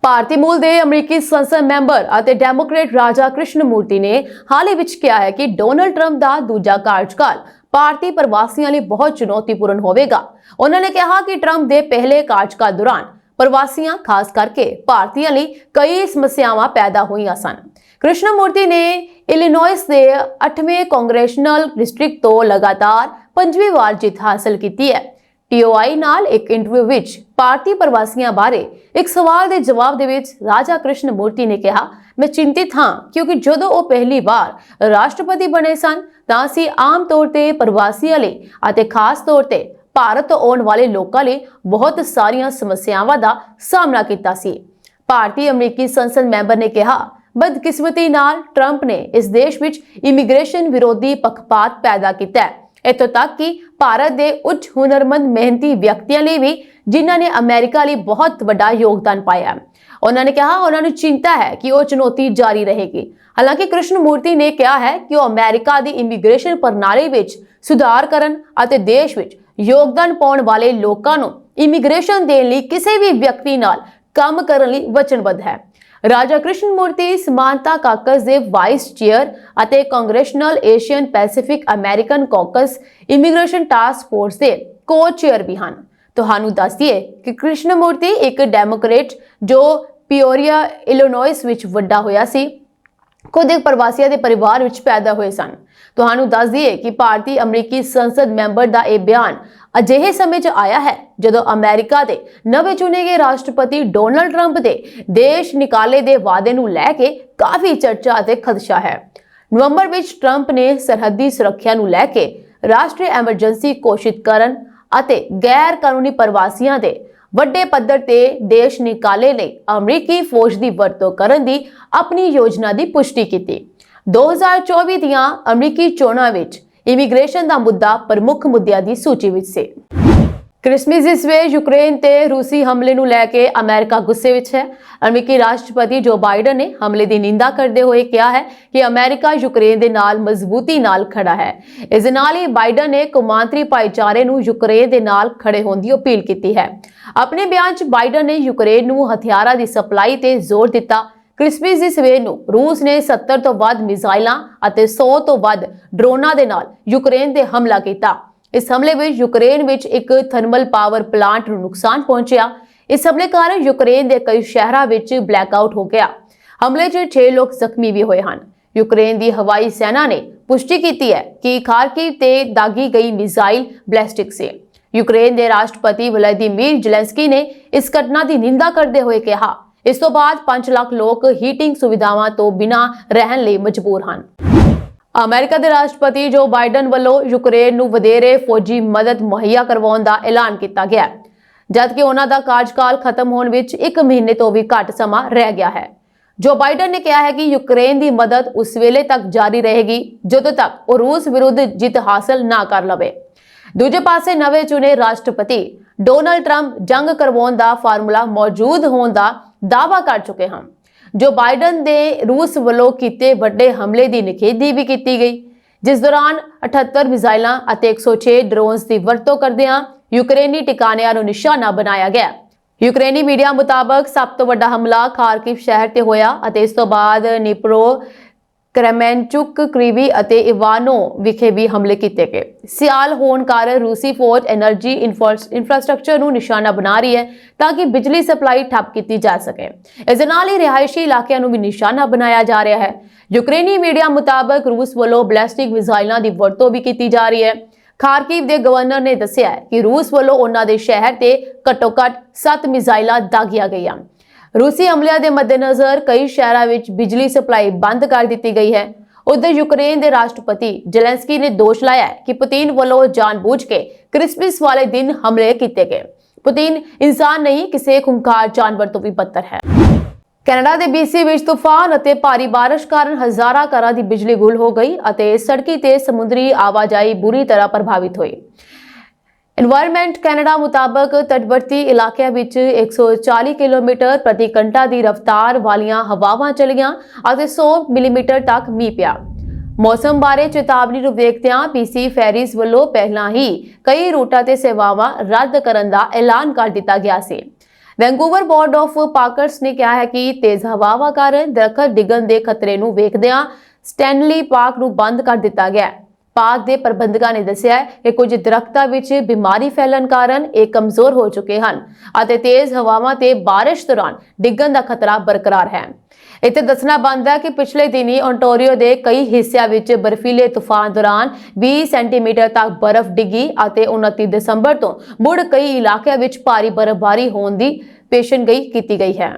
ਭਾਰਤੀ ਮੂਲ ਦੇ ਅਮਰੀਕੀ ਸੰਸਦ ਮੈਂਬਰ ਅਤੇ ਡੈਮੋਕ੍ਰੇਟ ਰਾਜਾ ਕ੍ਰਿਸ਼ਨ ਮੂਰਤੀ ਨੇ ਹਾਲ ਹੀ ਵਿੱਚ ਕਿਹਾ ਹੈ ਕਿ ਡੋਨਲਡ ਟਰੰਪ ਦਾ ਦੂਜਾ ਕਾਰਜਕਾਲ ਭਾਰਤੀ ਪ੍ਰਵਾਸੀਆਂ ਲਈ ਬਹੁਤ ਚੁਣੌਤੀਪੂਰਨ ਹੋਵੇਗਾ। ਉਹਨਾਂ ਨੇ ਕਿਹਾ ਕਿ ਟਰੰਪ ਦੇ ਪਹਿਲੇ ਕਾਰਜਕਾਲ ਦੌਰਾਨ ਪ੍ਰਵਾਸੀਆਂ ਖਾਸ ਕਰਕੇ ਭਾਰਤੀਆਂ ਲਈ ਕਈ ਸਮੱਸਿਆਵਾਂ ਪੈਦਾ ਹੋਈਆਂ ਸਨ। ਕ੍ਰਿਸ਼ਨ ਮੂਰਤੀ ਨੇ ਇਲੀਨੋਇਸ ਦੇ 8ਵੇਂ ਕਾਂਗਰੈਸ਼ਨਲ ਡਿਸਟ੍ਰਿਕਟ ਤੋਂ ਲਗਾਤਾਰ 5ਵੀਂ ਵਾਰ ਜਿੱਤ ਹਾਸਲ ਕੀਤੀ ਹੈ। TOI ਨਾਲ ਇੱਕ ਇੰਟਰਵਿਊ ਵਿੱਚ ਭਾਰਤੀ ਪ੍ਰਵਾਸੀਆਂ ਬਾਰੇ ਇੱਕ ਸਵਾਲ ਦੇ ਜਵਾਬ ਦੇ ਵਿੱਚ ਰਾਜਾ ਕ੍ਰਿਸ਼ਨ ਮੂਰਤੀ ਨੇ ਕਿਹਾ, ਮੈਂ ਚਿੰਤਿਤ ਹਾਂ ਕਿਉਂਕਿ ਜਦੋਂ ਉਹ ਪਹਿਲੀ ਵਾਰ ਰਾਸ਼ਟਰਪਤੀ ਬਣੇ ਸਨ ਤਾਂ ਅਸੀਂ ਆਮ ਤੌਰ ਤੇ ਪ੍ਰਵਾਸੀਆਂ ਲਈ ਅਤੇ ਖਾਸ ਤੌਰ ਤੇ ਭਾਰਤ ਤੋਂ ਆਉਣ ਵਾਲੇ ਲੋਕਾਂ ਲਈ ਬਹੁਤ ਸਾਰੀਆਂ ਸਮੱਸਿਆਵਾਂ ਦਾ ਸਾਹਮਣਾ ਕੀਤਾ ਸੀ। ਭਾਰਤੀ ਅਮਰੀਕੀ ਸੰਸਦ ਮੈਂਬਰ ਨੇ ਕਿਹਾ, ਬਦਕਿਸਮਤੀ ਨਾਲ ਟਰੰਪ ਨੇ ਇਸ ਦੇਸ਼ ਵਿੱਚ ਇਮੀਗ੍ਰੇਸ਼ਨ ਵਿਰੋਧੀ ਪੱਖਪਾਤ ਪੈਦਾ ਕੀਤਾ ਹੈ। ਇੱਥੋਂ ਤੱਕ ਕਿ ਭਾਰਤ ਦੇ ਉੱਚ ਹੁਨਰਮੰਦ ਮਿਹਨਤੀ ਵਿਅਕਤੀਆਂ ਲਈ ਵੀ ਜਿਨ੍ਹਾਂ ਨੇ ਅਮਰੀਕਾ ਲਈ ਬਹੁਤ ਵੱਡਾ ਯੋਗਦਾਨ ਪਾਇਆ। ਉਹਨਾਂ ਨੇ ਕਿਹਾ ਉਹਨਾਂ ਨੂੰ ਚਿੰਤਾ ਹੈ ਕਿ ਉਹ ਚੁਣੌਤੀ ਜਾਰੀ ਰਹੇਗੀ। ਹਾਲਾਂਕਿ ਕ੍ਰਿਸ਼ਨ ਮੂਰਤੀ ਨੇ ਕਿਹਾ ਹੈ ਕਿ ਉਹ ਅਮਰੀਕਾ ਦੀ ਇਮੀਗ੍ਰੇਸ਼ਨ ਪ੍ਰਣਾਲੀ ਵਿੱਚ ਸੁਧਾਰ ਕਰਨ ਅਤੇ ਦੇਸ਼ ਵਿੱਚ ਯੋਗਦਾਨ ਪਾਉਣ ਵਾਲੇ ਲੋਕਾਂ ਨੂੰ ਇਮੀਗ੍ਰੇਸ਼ਨ ਦੇਣ ਲਈ ਕਿਸੇ ਵੀ ਵਿਅਕਤੀ ਨਾਲ ਕੰਮ ਕਰਨ ਲਈ ਵਚਨਬੱਧ ਹੈ। ਰਾਜਾ ਕ੍ਰਿਸ਼ਨ ਮੂਰਤੀ ਸਮਾਨਤਾ ਕਾਕਸ ਦੇ ਵਾਈਸ ਚੇਅਰ ਅਤੇ congressional Asian Pacific American caucus immigration task force ਦੇ ਕੋ-ਚੇਅਰ ਵੀ ਹਨ। ਤੁਹਾਨੂੰ ਦੱਸ ਦਈਏ ਕਿ ਕ੍ਰਿਸ਼ਨ ਮੂਰਤੀ ਇੱਕ ਡੈਮੋਕ੍ਰੇਟ ਜੋ ਪਿਓਰੀਆ ਇਲੀਨੋਇਸ ਵਿੱਚ ਵੱਡਾ ਹੋਇਆ ਸੀ, ਖੁਦ ਇੱਕ ਪ੍ਰਵਾਸੀਆਂ ਦੇ ਪਰਿਵਾਰ ਵਿੱਚ ਪੈਦਾ ਹੋਏ ਸਨ। ਤੁਹਾਨੂੰ ਦੱਸ ਦਈਏ ਕਿ ਭਾਰਤੀ ਅਮਰੀਕੀ ਸੰਸਦ ਮੈਂਬਰ ਦਾ ਇਹ ਬਿਆਨ ਅਜਿਹੇ ਸਮੇਂ 'ਚ ਆਇਆ ਹੈ ਜਦੋਂ ਅਮਰੀਕਾ ਦੇ ਨਵੇਂ ਚੁਣੇ ਗਏ ਰਾਸ਼ਟਰਪਤੀ ਡੋਨਲਡ ਟਰੰਪ ਦੇ ਦੇਸ਼ ਨਿਕਾਲੇ ਦੇ ਵਾਅਦੇ ਨੂੰ ਲੈ ਕੇ ਕਾਫੀ ਚਰਚਾ ਅਤੇ ਖਦਸ਼ਾ ਹੈ। ਨਵੰਬਰ ਵਿੱਚ ਟਰੰਪ ਨੇ ਸਰਹੱਦੀ ਸੁਰੱਖਿਆ ਨੂੰ ਲੈ ਕੇ ਰਾਸ਼ਟਰੀ ਐਮਰਜੈਂਸੀ ਘੋਸ਼ਿਤ ਕਰਨ ਅਤੇ ਗੈਰ ਕਾਨੂੰਨੀ ਪ੍ਰਵਾਸੀਆਂ ਦੇ ਵੱਡੇ ਪੱਧਰ ਤੇ ਦੇਸ਼ ਨਿਕਾਲੇ ਲਈ ਅਮਰੀਕੀ ਫੌਜ ਦੀ ਵਰਤੋਂ ਕਰਨ ਦੀ ਆਪਣੀ ਯੋਜਨਾ ਦੀ ਪੁਸ਼ਟੀ ਕੀਤੀ। 2024 ਦੀਆਂ ਅਮਰੀਕੀ ਚੋਣਾਂ ਵਿੱਚ ਇਮੀਗ੍ਰੇਸ਼ਨ ਦਾ ਮੁੱਦਾ ਪ੍ਰਮੁੱਖ ਮੁੱਦਿਆਂ ਦੀ ਸੂਚੀ ਵਿੱਚ ਸੀ। ਕ੍ਰਿਸਮਸ ਇਸ ਵੇ ਯੂਕਰੇਨ ਤੇ ਰੂਸੀ ਹਮਲੇ ਨੂੰ ਲੈ ਕੇ ਅਮਰੀਕਾ ਗੁੱਸੇ ਵਿੱਚ ਹੈ। ਅਮਰੀਕੀ ਰਾਸ਼ਟਰਪਤੀ ਜੋ ਬਾਈਡਨ ਨੇ ਹਮਲੇ ਦੀ ਨਿੰਦਾ ਕਰਦੇ ਹੋਏ ਕਿਹਾ ਹੈ ਕਿ ਅਮਰੀਕਾ ਯੂਕਰੇਨ ਦੇ ਨਾਲ ਮਜ਼ਬੂਤੀ ਨਾਲ ਖੜਾ ਹੈ। ਇਸ ਦੇ ਨਾਲ ਹੀ ਬਾਈਡਨ ਨੇ ਕੌਮਾਂਤਰੀ ਭਾਈਚਾਰੇ ਨੂੰ ਯੂਕਰੇਨ ਦੇ ਨਾਲ ਖੜੇ ਹੋਣ ਦੀ ਅਪੀਲ ਕੀਤੀ ਹੈ। ਆਪਣੇ ਬਿਆਨ 'ਚ ਬਾਈਡਨ ਨੇ ਯੂਕਰੇਨ ਨੂੰ ਹਥਿਆਰਾਂ ਦੀ ਸਪਲਾਈ ਤੇ ਜ਼ੋਰ ਦਿੱਤਾ। ਕ੍ਰਿਸਮਸ ਦੀ ਸਵੇਰ ਨੂੰ ਰੂਸ ਨੇ 70 ਤੋਂ ਵੱਧ ਮਿਜ਼ਾਈਲਾਂ ਅਤੇ 100 ਤੋਂ ਵੱਧ ਡਰੋਨਾਂ ਦੇ ਨਾਲ ਯੂਕਰੇਨ ਤੇ ਹਮਲਾ ਕੀਤਾ। ਇਸ ਹਮਲੇ ਵਿੱਚ ਯੂਕਰੇਨ ਵਿੱਚ ਇੱਕ ਥਰਮਲ ਪਾਵਰ ਪਲਾਂਟ ਨੂੰ ਨੁਕਸਾਨ ਪਹੁੰਚਿਆ। ਇਸ ਹਮਲੇ ਕਾਰਨ ਯੂਕਰੇਨ ਦੇ ਕਈ ਸ਼ਹਿਰਾਂ ਵਿੱਚ ਬਲੈਕਆਊਟ ਹੋ ਗਿਆ। ਹਮਲੇ 'ਚ 6 ਲੋਕ ਜ਼ਖਮੀ ਵੀ ਹੋਏ ਹਨ। ਯੂਕਰੇਨ ਦੀ ਹਵਾਈ ਸੈਨਾ ਨੇ ਪੁਸ਼ਟੀ ਕੀਤੀ ਹੈ ਕਿ ਖਾਰਕਿਵ ਤੇ ਦਾਗੀ ਗਈ ਮਿਜ਼ਾਈਲ ਬੈਲਿਸਟਿਕ ਸੀ। ਯੂਕਰੇਨ ਦੇ ਰਾਸ਼ਟਰਪਤੀ ਵਲਾਦੀਮੀਰ ਜ਼ੈਲੈਂਸਕੀ ਨੇ ਇਸ ਘਟਨਾ ਦੀ ਨਿੰਦਾ ਕਰਦੇ ਹੋਏ ਕਿਹਾ, ਇਸ ਤੋਂ ਬਾਅਦ 5 ਲੱਖ ਲੋਕ ਹੀਟਿੰਗ ਸੁਵਿਧਾਵਾਂ ਤੋਂ ਬਿਨਾਂ ਰਹਿਣ ਲਈ ਮਜਬੂਰ ਹਨ। ਅਮਰੀਕਾ ਦੇ ਰਾਸ਼ਟਰਪਤੀ ਜੋ ਬਾਈਡਨ ਵੱਲੋਂ ਯੂਕਰੇਨ ਨੂੰ ਵਧੇਰੇ ਫੌਜੀ ਮਦਦ ਮੁਹੱਈਆ ਕਰਵਾਉਣ ਦਾ ਐਲਾਨ ਕੀਤਾ ਗਿਆ, ਜਦਕਿ ਉਹਨਾਂ ਦਾ ਕਾਰਜਕਾਲ ਖਤਮ ਹੋਣ ਵਿੱਚ 1 ਮਹੀਨੇ ਤੋਂ ਵੀ ਘੱਟ ਸਮਾਂ ਰਹਿ ਗਿਆ ਹੈ। ਜੋ ਬਾਈਡਨ ਨੇ ਕਿਹਾ ਹੈ ਕਿ ਯੂਕਰੇਨ ਦੀ ਮਦਦ ਉਸ ਵੇਲੇ ਤੱਕ ਜਾਰੀ ਰਹੇਗੀ ਜਦੋਂ ਤੱਕ ਉਹ ਰੂਸ ਵਿਰੁੱਧ ਜਿੱਤ ਹਾਸਲ ਨਾ ਕਰ ਲਵੇ। ਦੂਜੇ ਪਾਸੇ ਨਵੇਂ ਚੁਣੇ ਰਾਸ਼ਟਰਪਤੀ ਡੋਨਲਡ ਟਰੰਪ ਜੰਗ ਕਰਵਾਉਣ ਦਾ ਫਾਰਮੂਲਾ ਮੌਜੂਦ ਹੋਣ ਦਾ ਦਾਅਵਾ ਕਰ ਚੁੱਕੇ ਹਨ। ਜੋ ਬਾਈਡਨ ਦੇ ਰੂਸ ਵੱਲੋਂ ਕੀਤੇ ਵੱਡੇ ਹਮਲੇ ਦੀ ਨਿਖੇਧੀ ਵੀ ਕੀਤੀ ਗਈ, ਜਿਸ ਦੌਰਾਨ 78 ਮਿਜ਼ਾਈਲਾਂ ਅਤੇ 106 ਡਰੋਨਸ ਦੀ ਵਰਤੋਂ ਕਰਦਿਆਂ ਯੂਕਰੇਨੀ ਟਿਕਾਣਿਆਂ ਨੂੰ ਨਿਸ਼ਾਨਾ ਬਣਾਇਆ ਗਿਆ। ਯੂਕਰੇਨੀ ਮੀਡੀਆ ਮੁਤਾਬਕ ਸਭ ਤੋਂ ਵੱਡਾ ਹਮਲਾ ਖਾਰਕਿਵ ਸ਼ਹਿਰ ਤੇ ਹੋਇਆ ਅਤੇ ਇਸ ਤੋਂ ਬਾਅਦ ਨਿਪਰੋ, ਕ੍ਰੈਮੈਨਚੁਕ, ਕ੍ਰੀਵੀ ਅਤੇ ਇਵਾਨੋ ਵਿਖੇ ਵੀ ਹਮਲੇ ਕੀਤੇ ਗਏ। ਸਿਆਲ ਹੋਣ ਕਾਰਨ ਰੂਸੀ ਫੌਜ એનર્ਜੀ ਇਨਫਰਾਸਟ੍ਰਕਚਰ ਨੂੰ ਨਿਸ਼ਾਨਾ ਬਣਾ ਰਹੀ ਹੈ ਤਾਂ ਕਿ ਬਿਜਲੀ ਸਪਲਾਈ ਠੱਪ ਕੀਤੀ ਜਾ ਸਕੇ। ਇਸ ਦੇ ਨਾਲ ਹੀ ਰਿਹਾਇਸ਼ੀ ਇਲਾਕਿਆਂ ਨੂੰ ਵੀ ਨਿਸ਼ਾਨਾ ਬਣਾਇਆ ਜਾ ਰਿਹਾ ਹੈ। ਯੂਕਰੇਨੀ ਮੀਡੀਆ ਮੁਤਾਬਕ ਰੂਸ ਵੱਲੋਂ ਬੈਲਿਸਟਿਕ ਮਿਜ਼ਾਈਲਾਂ ਦੀ ਵਰਤੋਂ ਵੀ ਕੀਤੀ ਜਾ ਰਹੀ ਹੈ। ਖਾਰਕਿਵ ਦੇ ਗਵਰਨਰ ਨੇ ਦੱਸਿਆ ਕਿ ਰੂਸ ਵੱਲੋਂ ਉਹਨਾਂ ਦੇ ਸ਼ਹਿਰ ਤੇ ਘੱਟੋ-ਘੱਟ 7 ਮਿਜ਼ਾਈਲਾਂ ਦਾਗੀਆਂ ਗਈਆਂ। ਰੂਸੀ ਹਮਲਿਆਂ ਦੇ ਮੱਦੇਨਜ਼ਰ ਕਈ ਸ਼ਹਿਰਾਂ ਵਿੱਚ ਬਿਜਲੀ ਸਪਲਾਈ ਬੰਦ ਕਰ ਦਿੱਤੀ ਗਈ ਹੈ। ਉਧਰ ਯੂਕਰੇਨ ਦੇ ਰਾਸ਼ਟਰਪਤੀ ਜ਼ੈਲੈਂਸਕੀ ਨੇ ਦੋਸ਼ ਲਾਇਆ ਕਿ ਪੁਤਿਨ ਵੱਲੋਂ ਜਾਣਬੁੱਝ ਕੇ ਕ੍ਰਿਸਮਸ ਵਾਲੇ ਦਿਨ ਹਮਲੇ ਕੀਤੇ ਗਏ। ਪੁਤਿਨ ਇਨਸਾਨ ਨਹੀਂ, ਕਿਸੇ ਖੁੰਖਾਰ ਜਾਨਵਰ ਤੋਂ ਵੀ ਬਦਤਰ ਹੈ। ਕੈਨੇਡਾ ਦੇ BC ਵਿੱਚ ਤੂਫਾਨ ਅਤੇ ਭਾਰੀ ਬਾਰਿਸ਼ ਕਾਰਨ ਹਜ਼ਾਰਾਂ ਘਰਾਂ ਦੀ ਬਿਜਲੀ ਗੁੱਲ ਹੋ ਗਈ ਅਤੇ ਸੜਕੀ ਤੇ ਸਮੁੰਦਰੀ ਆਵਾਜਾਈ ਬੁਰੀ ਤਰ੍ਹਾਂ ਪ੍ਰਭਾਵਿਤ ਹੋਈ। एनवायरमेंट कैनेडा मुताबक तटवर्ती इलाकों ਵਿੱਚ 140 ਕਿਲੋਮੀਟਰ ਪ੍ਰਤੀ ਘੰਟਾ ਦੀ ਰਫ਼ਤਾਰ ਵਾਲੀਆਂ ਹਵਾਵਾਂ ਚਲੀਆਂ ਅਤੇ 100 ਮਿਲੀਮੀਟਰ ਤੱਕ ਮੀਂਹ ਪਿਆ। ਮੌਸਮ ਬਾਰੇ ਚੇਤਾਵਨੀ ਨੂੰ ਵੇਖਦਿਆਂ BC ਫੈਰੀਜ਼ ਵੱਲੋਂ ਪਹਿਲਾਂ ਹੀ ਕਈ ਰੂਟਾਂ ਤੇ ਸੇਵਾਵਾਂ ਰੱਦ ਕਰਨ ਦਾ ਐਲਾਨ ਕਰ ਦਿੱਤਾ ਗਿਆ ਸੀ। ਵੈਂਕੂਵਰ ਬੋਰਡ ਆਫ ਪਾਰਕਰਸ ਨੇ ਕਿਹਾ ਹੈ ਕਿ ਤੇਜ਼ ਹਵਾਵਾਂ ਕਾਰਨ ਦਰਖਤ ਡਿੱਗਣ ਦੇ ਖਤਰੇ ਨੂੰ ਵੇਖਦਿਆਂ ਸਟੈਨਲੀ ਪਾਰਕ ਨੂੰ ਬੰਦ ਕਰ ਦਿੱਤਾ ਗਿਆ। ਪਾਰਕ ਦੇ ਪ੍ਰਬੰਧਕਾਂ ਨੇ ਦੱਸਿਆ ਕਿ ਕੁਝ ਦਰਖਤਾਂ ਵਿੱਚ ਬਿਮਾਰੀ ਫੈਲਣ ਕਾਰਨ ਇਹ ਕਮਜ਼ੋਰ ਹੋ ਚੁੱਕੇ ਹਨ ਅਤੇ ਤੇਜ਼ ਹਵਾਵਾਂ ਤੇ ਬਾਰਿਸ਼ ਦੌਰਾਨ ਡਿੱਗਣ ਦਾ ਖਤਰਾ ਬਰਕਰਾਰ ਹੈ। ਇੱਥੇ ਦੱਸਣਾ ਬਣਦਾ ਹੈ ਕਿ ਪਿਛਲੇ ਦਿਨੀ ਓਨਟਾਰੀਓ ਦੇ ਕਈ ਹਿੱਸਿਆਂ ਵਿੱਚ ਬਰਫੀਲੇ ਤੂਫਾਨ ਦੌਰਾਨ 20 ਸੈਂਟੀਮੀਟਰ ਤੱਕ ਬਰਫ਼ ਡਿੱਗੀ ਅਤੇ 29 ਦਸੰਬਰ ਤੋਂ ਮੁੜ ਕਈ ਇਲਾਕਿਆਂ ਵਿੱਚ ਭਾਰੀ ਬਰਫ਼ਬਾਰੀ ਹੋਣ ਦੀ ਪੇਸ਼ਨਗੋਈ ਕੀਤੀ ਗਈ ਹੈ।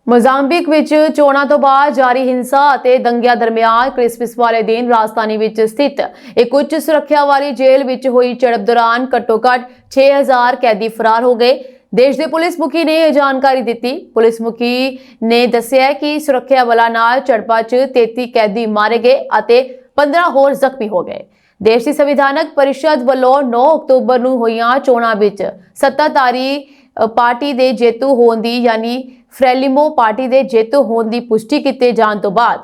मोजाम्बिक ਵਿੱਚ ਚੋਣਾਂ ਤੋਂ ਬਾਅਦ ਜਾਰੀ ਹਿੰਸਾ ਅਤੇ ਦੰਗਿਆਂ ਦਰਮਿਆਨ ਕ੍ਰਿਸਮਸ ਵਾਲੇ ਦਿਨ ਰਾਜਧਾਨੀ ਵਿੱਚ ਸਥਿਤ ਇੱਕ ਉੱਚ ਸੁਰੱਖਿਆ ਵਾਲੀ ਜੇਲ੍ਹ ਵਿੱਚ ਹੋਈ ਝੜਪ ਦੌਰਾਨ ਘੱਟੋ-ਘੱਟ 6000 ਕੈਦੀ ਫਰਾਰ ਹੋ ਗਏ। ਦੇਸ਼ ਦੇ ਪੁਲਿਸ ਮੁਖੀ ਨੇ ਇਹ ਜਾਣਕਾਰੀ ਦਿੱਤੀ। ਪੁਲਿਸ ਮੁਖੀ ਨੇ ਦੱਸਿਆ ਕਿ ਸੁਰੱਖਿਆ ਬਲਾਂ ਨਾਲ ਝੜਪਾਂ 'ਚ 33 ਕੈਦੀ ਮਾਰੇ ਗਏ ਅਤੇ 15 ਹੋਰ ਜ਼ਖਮੀ ਹੋ ਗਏ। ਦੇਸ਼ ਦੀ ਸੰਵਿਧਾਨਕ ਪਰਿਸ਼ਦ ਵੱਲੋਂ 9 ਅਕਤੂਬਰ ਨੂੰ ਹੋਈਆਂ ਚੋਣਾਂ ਵਿੱਚ ਸੱਤਾਧਾਰੀ ਪਾਰਟੀ ਦੇ ਜੇਤੂ ਹੋਣ ਦੀ ਯਾਨੀ ਫ੍ਰੈਲਿਮੋ ਪਾਰਟੀ ਦੇ ਜੇਤੂ ਹੋਣ ਦੀ ਪੁਸ਼ਟੀ ਕੀਤੇ ਜਾਣ ਤੋਂ ਬਾਅਦ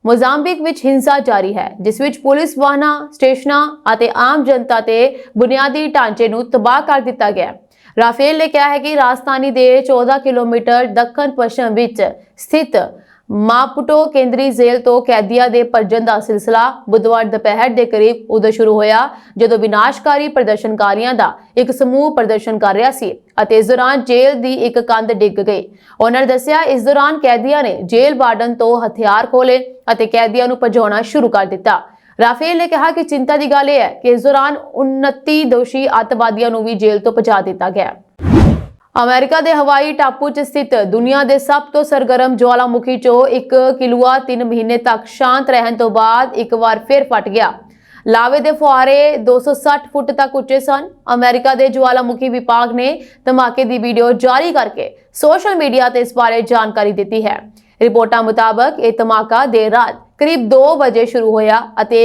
ਮੋਜ਼ਾਂਬਿਕ ਵਿੱਚ ਹਿੰਸਾ ਜਾਰੀ ਹੈ, ਜਿਸ ਵਿੱਚ ਪੁਲਿਸ ਵਾਹਨਾਂ, ਸਟੇਸ਼ਨਾਂ ਅਤੇ ਆਮ ਜਨਤਾ ਤੇ ਬੁਨਿਆਦੀ ਢਾਂਚੇ ਨੂੰ ਤਬਾਹ ਕਰ ਦਿੱਤਾ ਗਿਆ। ਰਾਫੇਲ ਨੇ ਕਿਹਾ ਹੈ ਕਿ ਰਾਜਧਾਨੀ ਦੇ 14 ਕਿਲੋਮੀਟਰ ਦੱਖਣ ਪੱਛਮ ਵਿੱਚ ਸਥਿਤ ਮਾਪੂਟੋ ਕੇਂਦਰੀ ਜੇਲ੍ਹ ਤੋਂ ਕੈਦੀਆਂ ਦੇ ਭੱਜਣ ਦਾ ਸਿਲਸਿਲਾ ਬੁੱਧਵਾਰ ਦੁਪਹਿਰ ਦੇ ਕਰੀਬ ਉਦੋਂ ਸ਼ੁਰੂ ਹੋਇਆ ਜਦੋਂ ਵਿਨਾਸ਼ਕਾਰੀ ਪ੍ਰਦਰਸ਼ਨਕਾਰੀਆਂ ਦਾ ਇੱਕ ਸਮੂਹ ਪ੍ਰਦਰਸ਼ਨ ਕਰ ਰਿਹਾ ਸੀ ਅਤੇ ਇਸ ਦੌਰਾਨ ਜੇਲ੍ਹ ਦੀ ਇੱਕ ਕੰਧ ਡਿੱਗ ਗਈ। ਉਹਨਾਂ ਨੇ ਦੱਸਿਆ ਇਸ ਦੌਰਾਨ ਕੈਦੀਆਂ ਨੇ ਜੇਲ੍ਹ ਵਾਰਡਨ ਤੋਂ ਹਥਿਆਰ ਖੋਲੇ ਅਤੇ ਕੈਦੀਆਂ ਨੂੰ ਭਜਾਉਣਾ ਸ਼ੁਰੂ ਕਰ ਦਿੱਤਾ। ਰਾਫੇਲ ਨੇ ਕਿਹਾ ਕਿ ਚਿੰਤਾ ਦੀ ਗੱਲ ਇਹ ਹੈ ਕਿ ਇਸ ਦੌਰਾਨ 29 ਦੋਸ਼ੀ ਅੱਤਵਾਦੀਆਂ ਨੂੰ ਵੀ ਜੇਲ੍ਹ ਤੋਂ ਭਜਾ ਦਿੱਤਾ ਗਿਆ। ਅਮਰੀਕਾ ਦੇ ਹਵਾਈ ਟਾਪੂ 'ਚ ਸਥਿਤ ਦੁਨੀਆ ਦੇ ਸਭ ਤੋਂ ਸਰਗਰਮ ਜਵਾਲਾਮੁਖੀ 'ਚੋਂ ਇੱਕ ਕਿਲੂਆ 3 ਮਹੀਨੇ ਤੱਕ ਸ਼ਾਂਤ ਰਹਿਣ ਤੋਂ ਬਾਅਦ ਇੱਕ ਵਾਰ ਫਿਰ ਫਟ ਗਿਆ। ਲਾਵੇ ਦੇ ਫੁਹਾਰੇ 260 ਫੁੱਟ ਤੱਕ ਉੱਚੇ ਸਨ। ਅਮਰੀਕਾ ਦੇ ਜਵਾਲਾਮੁਖੀ ਵਿਭਾਗ ਨੇ ਧਮਾਕੇ ਦੀ ਵੀਡੀਓ ਜਾਰੀ ਕਰਕੇ ਸੋਸ਼ਲ ਮੀਡੀਆ ਤੇ ਇਸ ਬਾਰੇ ਜਾਣਕਾਰੀ ਦਿੱਤੀ ਹੈ। ਰਿਪੋਰਟਾਂ ਮੁਤਾਬਕ ਇਹ ਧਮਾਕਾ ਦੇਰ ਰਾਤ ਕਰੀਬ 2 ਵਜੇ ਸ਼ੁਰੂ ਹੋਇਆ ਅਤੇ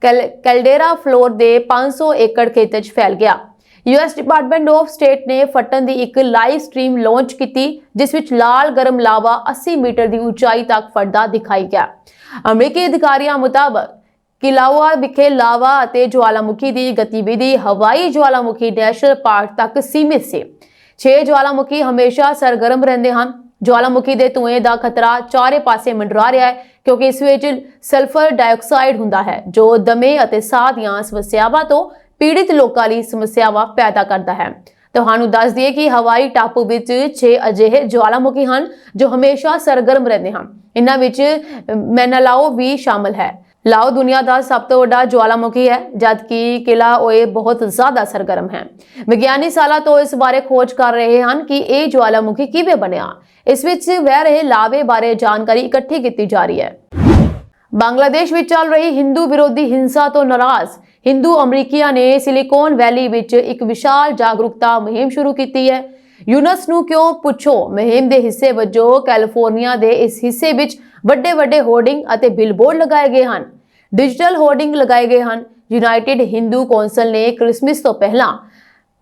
ਕੈਲਡੇਰਾ ਫਲੋਰ ਦੇ 500 ਏਕੜ ਖੇਤਰ 'ਚ ਫੈਲ ਗਿਆ। US ਡਿਪਾਰਟਮੈਂਟ ਆਫ ਸਟੇਟ ਨੇ ਫਟਣ ਦੀ ਇੱਕ ਲਾਈਵ ਸਟ੍ਰੀਮ ਲਾਂਚ ਕੀਤੀ ਜਿਸ ਵਿੱਚ ਲਾਲ ਗਰਮ ਲਾਵਾ 80 ਮੀਟਰ ਦੀ ਉਚਾਈ ਤੱਕ ਫਟਦਾ ਦਿਖਾਈ ਗਿਆ। ਅਮਰੀਕੀ ਅਧਿਕਾਰੀਆਂ ਮੁਤਾਬਕ ਕਿਲਾਵਾ ਵਿਖੇ ਲਾਵਾ ਅਤੇ ਜਵਾਲਾਮੁਖੀ ਦੀ ਗਤੀਵਿਧੀ ਹਵਾਈ ਜਵਾਲਾਮੁਖੀ ਨੈਸ਼ਨਲ ਪਾਰਕ ਤੱਕ ਸੀਮਿਤ ਸੀ। 6 ਜਵਾਲਾਮੁਖੀ ਹਮੇਸ਼ਾ ਸਰਗਰਮ ਰਹਿੰਦੇ ਹਨ। ਜਵਾਲਾਮੁਖੀ ਦੇ ਧੂਏ ਦਾ ਖਤਰਾ ਚਾਰੇ ਪਾਸੇ ਮੰਡਰਾ ਰਿਹਾ ਹੈ ਕਿਉਂਕਿ ਇਸ ਵਿੱਚ ਸਲਫਰ ਡਾਈਆਕਸਾਈਡ ਹੁੰਦਾ ਹੈ ਜੋ ਦਮੇ ਅਤੇ ਸਾਹ ਦੀਆਂ ਸਮੱਸਿਆਵਾਂ ਤੋਂ ਪੀੜਿਤ ਲੋਕਾਂ ਲਈ ਸਮੱਸਿਆਵਾਂ ਪੈਦਾ ਕਰਦਾ ਹੈ। ਤੁਹਾਨੂੰ ਦੱਸ ਦਈਏ ਕਿ ਹਵਾਈ ਟਾਪੂ ਵਿੱਚ 6 ਅਜਿਹੇ ਜਵਾਲਾਮੁਖੀ ਹਨ ਜੋ ਹਮੇਸ਼ਾ ਸਰਗਰਮ ਰਹਿੰਦੇ ਹਨ। ਇਹਨਾਂ ਵਿੱਚ ਮੈਨਾਲਾਓ ਵੀ ਸ਼ਾਮਲ ਹੈ। ਲਾਓ ਦੁਨੀਆ ਦਾ ਸਭ ਤੋਂ ਵੱਡਾ ਜਵਾਲਾਮੁਖੀ ਹੈ ਜਦਕਿ ਕਿਲਾਓਏ ਬਹੁਤ ਜ਼ਿਆਦਾ ਸਰਗਰਮ ਹੈ। ਵਿਗਿਆਨੀ ਸਾਲਾਂ ਤੋਂ ਇਸ ਬਾਰੇ ਖੋਜ ਕਰ ਰਹੇ ਹਨ ਕਿ ਇਹ ਜਵਾਲਾਮੁਖੀ ਕਿਵੇਂ ਬਣਿਆ। ਇਸ ਵਿੱਚ ਵਹਿ ਰਹੇ ਲਾਵੇ ਬਾਰੇ ਜਾਣਕਾਰੀ ਇਕੱਠੀ ਕੀਤੀ ਜਾ ਰਹੀ ਹੈ। ਬੰਗਲਾਦੇਸ਼ ਵਿੱਚ ਚੱਲ ਰਹੀ ਹਿੰਦੂ ਵਿਰੋਧੀ ਹਿੰਸਾ ਤੋਂ ਨਾਰਾਜ਼ ਹਿੰਦੂ ਅਮਰੀਕੀਆਂ ਨੇ ਸਿਲੀਕਨ ਵੈਲੀ ਵਿੱਚ ਇੱਕ ਵਿਸ਼ਾਲ ਜਾਗਰੂਕਤਾ ਮੁਹਿੰਮ ਸ਼ੁਰੂ ਕੀਤੀ ਹੈ। ਯੂਨਸ ਨੂੰ ਕਿਉਂ ਪੁੱਛੋ ਮੁਹਿੰਮ ਦੇ ਹਿੱਸੇ ਵਜੋਂ ਕੈਲੀਫੋਰਨੀਆ ਦੇ ਇਸ ਹਿੱਸੇ ਵਿੱਚ ਵੱਡੇ ਹੋਰਡਿੰਗ ਅਤੇ ਬਿਲਬੋਰਡ ਲਗਾਏ ਗਏ ਹਨ। ਡਿਜੀਟਲ ਹੋਰਡਿੰਗ ਲਗਾਏ ਗਏ ਹਨ। ਯੂਨਾਈਟਿਡ ਹਿੰਦੂ ਕੌਂਸਲ ਨੇ ਕ੍ਰਿਸਮਸ ਤੋਂ ਪਹਿਲਾਂ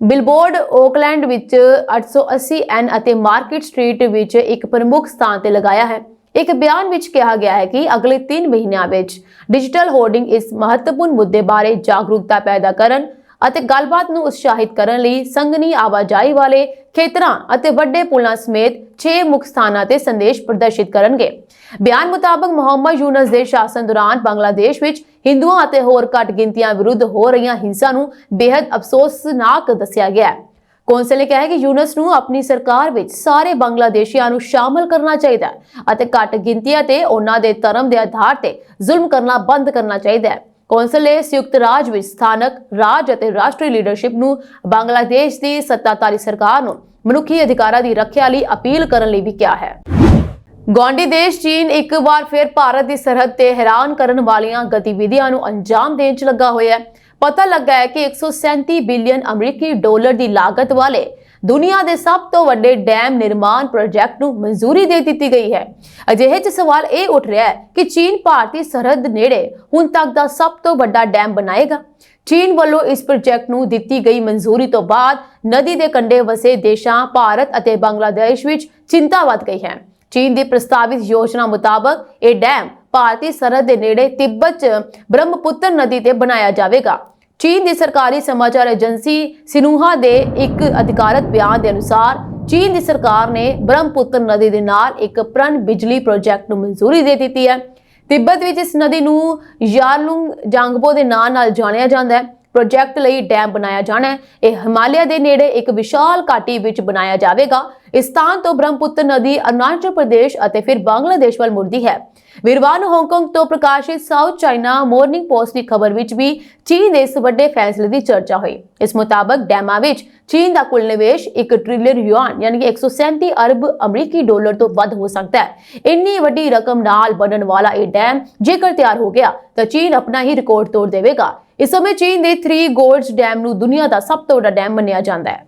ਬਿਲਬੋਰਡ ਓਕਲੈਂਡ ਵਿੱਚ 880 ਐਨ ਅਤੇ ਮਾਰਕੀਟ ਸਟਰੀਟ ਵਿੱਚ ਇੱਕ ਪ੍ਰਮੁੱਖ ਸਥਾਨ ਤੇ ਲਗਾਇਆ ਹੈ। ਇੱਕ ਬਿਆਨ ਵਿੱਚ ਕਿਹਾ ਗਿਆ ਹੈ ਕਿ ਅਗਲੇ 3 ਮਹੀਨਿਆਂ ਵਿੱਚ ਡਿਜੀਟਲ ਹੋਰਡਿੰਗ ਇਸ ਮਹੱਤਵਪੂਰਨ ਮੁੱਦੇ ਬਾਰੇ ਜਾਗਰੂਕਤਾ ਪੈਦਾ ਕਰਨ ਅਤੇ ਗੱਲਬਾਤ ਨੂੰ ਉਤਸ਼ਾਹਿਤ ਕਰਨ ਲਈ ਸੰਘਣੀ ਆਵਾਜਾਈ ਵਾਲੇ ਖੇਤਰਾਂ ਅਤੇ ਵੱਡੇ ਪੁਲਾਂ ਸਮੇਤ 6 ਮੁੱਖ ਸਥਾਨਾਂ ਤੇ ਸੰਦੇਸ਼ ਪ੍ਰਦਰਸ਼ਿਤ ਕਰਨਗੇ। ਬਿਆਨ ਮੁਤਾਬਕ ਮੁਹੰਮਦ ਯੂਨਸ ਦੇ ਸ਼ਾਸਨ ਦੌਰਾਨ ਬੰਗਲਾਦੇਸ਼ ਵਿੱਚ ਹਿੰਦੂਆਂ ਅਤੇ ਹੋਰ ਘੱਟ ਗਿਣਤੀਆਂ ਵਿਰੁੱਧ ਹੋ ਰਹੀਆਂ ਹਿੰਸਾ ਨੂੰ ਬੇहद ਅਫਸੋਸਨਾਕ ਦੱਸਿਆ ਗਿਆ ਹੈ। ਕੌਂਸਲ ਨੇ ਕਿਹਾ ਕਿ ਯੂਨਸ ਨੂੰ ਆਪਣੀ ਸਰਕਾਰ ਵਿੱਚ ਸਾਰੇ ਬੰਗਲਾਦੇਸ਼ੀਆਂ ਨੂੰ ਸ਼ਾਮਲ ਕਰਨਾ ਚਾਹੀਦਾ ਹੈ ਅਤੇ ਘੱਟ ਗਿਣਤੀਆਂ ਤੇ ਉਹਨਾਂ ਦੇ ਧਰਮ ਦੇ ਆਧਾਰ ਤੇ ਜ਼ੁਲਮ ਕਰਨਾ ਬੰਦ ਕਰਨਾ ਚਾਹੀਦਾ ਹੈ। ਕੌਂਸਲ ਨੇ ਸੰਯੁਕਤ ਰਾਜ ਵਿੱਚ ਸਥਾਨਕ ਰਾਜ ਅਤੇ ਰਾਸ਼ਟਰੀ ਲੀਡਰਸ਼ਿਪ ਨੂੰ ਬੰਗਲਾਦੇਸ਼ ਦੀ ਸੱਤਾਧਾਰੀ ਸਰਕਾਰ ਨੂੰ ਮਨੁੱਖੀ ਅਧਿਕਾਰਾਂ ਦੀ ਰੱਖਿਆ ਲਈ ਅਪੀਲ ਕਰਨ ਲਈ ਵੀ ਕਿਹਾ ਹੈ। ਗੁਆਂਢੀ ਦੇਸ਼ ਚੀਨ ਇੱਕ ਵਾਰ ਫਿਰ ਭਾਰਤ ਦੀ ਸਰਹੱਦ ਤੇ ਹੈਰਾਨ ਕਰਨ ਵਾਲੀਆਂ ਗਤੀਵਿਧੀਆਂ ਨੂੰ ਅੰਜਾਮ ਦੇਣ 'ਚ ਲੱਗਾ ਹੋਇਆ ਹੈ। ਪਤਾ ਲੱਗਾ ਹੈ ਕਿ 137 ਬਿਲੀਅਨ ਅਮਰੀਕੀ ਡਾਲਰ ਦੀ ਲਾਗਤ ਵਾਲੇ ਦੁਨੀਆ ਦੇ ਸਭ ਤੋਂ ਵੱਡੇ ਡੈਮ ਨਿਰਮਾਣ ਪ੍ਰੋਜੈਕਟ ਨੂੰ ਮਨਜ਼ੂਰੀ ਦੇ ਦਿੱਤੀ ਗਈ ਹੈ। ਅਜਿਹੇ 'ਚ ਸਵਾਲ ਇਹ ਉੱਠ ਰਿਹਾ ਹੈ ਕਿ ਚੀਨ ਭਾਰਤੀ ਸਰਹੱਦ ਨੇੜੇ ਹੁਣ ਤੱਕ ਦਾ ਸਭ ਤੋਂ ਵੱਡਾ ਡੈਮ ਬਣਾਏਗਾ। ਚੀਨ ਵੱਲੋਂ ਇਸ ਪ੍ਰੋਜੈਕਟ ਨੂੰ ਦਿੱਤੀ ਗਈ ਮਨਜ਼ੂਰੀ ਤੋਂ ਬਾਅਦ ਨਦੀ ਦੇ ਕੰਢੇ ਵਸੇ ਦੇਸ਼ਾਂ ਭਾਰਤ ਅਤੇ ਬੰਗਲਾਦੇਸ਼ ਵਿੱਚ ਚਿੰਤਾ ਵੱਧ ਗਈ ਹੈ। ਚੀਨ ਦੀ ਪ੍ਰਸਤਾਵਿਤ ਯੋਜਨਾ ਮੁਤਾਬਕ ਇਹ ਡੈਮ ਭਾਰਤੀ ਸਰਹੱਦ ਦੇ ਨੇੜੇ ਤਿੱਬਤ 'ਚ ਬ੍ਰਹਮਪੁੱਤਰ ਨਦੀ ਤੇ ਬਣਾਇਆ ਜਾਵੇਗਾ। ਚੀਨ ਦੀ ਸਰਕਾਰੀ ਸਮਾਚਾਰ ਏਜੰਸੀ ਸਿਨੂਹਾ ਦੇ ਇੱਕ ਅਧਿਕਾਰਤ ਬਿਆਨ ਦੇ ਅਨੁਸਾਰ ਚੀਨ ਦੀ ਸਰਕਾਰ ਨੇ ਬ੍ਰਹਮਪੁੱਤਰ ਨਦੀ ਦੇ ਨਾਲ ਇੱਕ ਪਣ ਬਿਜਲੀ ਪ੍ਰੋਜੈਕਟ ਨੂੰ ਮਨਜ਼ੂਰੀ ਦੇ ਦਿੱਤੀ ਹੈ। ਤਿੱਬਤ ਵਿੱਚ ਇਸ ਨਦੀ ਨੂੰ ਯਾਰਲੁੰਗ ਜਾਂਗਬੋ ਦੇ ਨਾਂ ਨਾਲ ਜਾਣਿਆ ਜਾਂਦਾ ਹੈ। ਪ੍ਰੋਜੈਕਟ ਲਈ ਡੈਮ ਬਣਾਇਆ ਜਾਣਾ ਹੈ। ਇਹ ਹਿਮਾਲਿਆ ਦੇ ਨੇੜੇ ਇੱਕ ਵਿਸ਼ਾਲ ਘਾਟੀ ਵਿੱਚ ਬਣਾਇਆ ਜਾਵੇਗਾ। ਇਸ ਸਥਾਨ ਤੋਂ ਬ੍ਰਹਮਪੁੱਤਰ ਨਦੀ ਅਰੁਣਾਚਲ ਪ੍ਰਦੇਸ਼ ਅਤੇ ਫਿਰ ਬੰਗਲਾਦੇਸ਼ ਵੱਲ ਮੁੜਦੀ ਹੈ। ਵੀਰਵਾਰ ਨੂੰ ਹਾਂਗਕਾਂਗ ਤੋਂ ਪ੍ਰਕਾਸ਼ਿਤ ਸਾਊਥ ਚਾਈਨਾ ਮਾਰਨਿੰਗ ਪੋਸਟ ਦੀ ਖਬਰ ਵਿੱਚ ਵੀ ਚੀਨ ਦੇ ਇਸ ਵੱਡੇ ਫੈਸਲੇ ਦੀ ਚਰਚਾ ਹੋਈ। ਇਸ ਮੁਤਾਬਕ ਡੈਮਾਂ ਵਿੱਚ ਚੀਨ ਦਾ ਕੁੱਲ ਨਿਵੇਸ਼ 1 ਟ੍ਰਿਲੀਅਨ ਯੂਆਨ ਯਾਨੀ ਕਿ 137 ਅਰਬ ਅਮਰੀਕੀ ਡਾਲਰ ਤੋਂ ਵੱਧ ਹੋ ਸਕਦਾ ਹੈ। ਇੰਨੀ ਵੱਡੀ ਰਕਮ ਨਾਲ ਬਣਨ ਵਾਲਾ ਇਹ ਡੈਮ ਜੇਕਰ ਤਿਆਰ ਹੋ ਗਿਆ ਤਾਂ ਚੀਨ ਆਪਣਾ ਹੀ ਰਿਕਾਰਡ ਤੋੜ ਦੇਵੇਗਾ। ਇਸ ਸਮੇਂ ਚੀਨ ਦੇ 3 ਗੋਰਜ ਡੈਮ ਨੂੰ ਦੁਨੀਆ ਦਾ ਸਭ ਤੋਂ ਵੱਡਾ ਡੈਮ ਮੰਨਿਆ ਜਾਂਦਾ ਹੈ।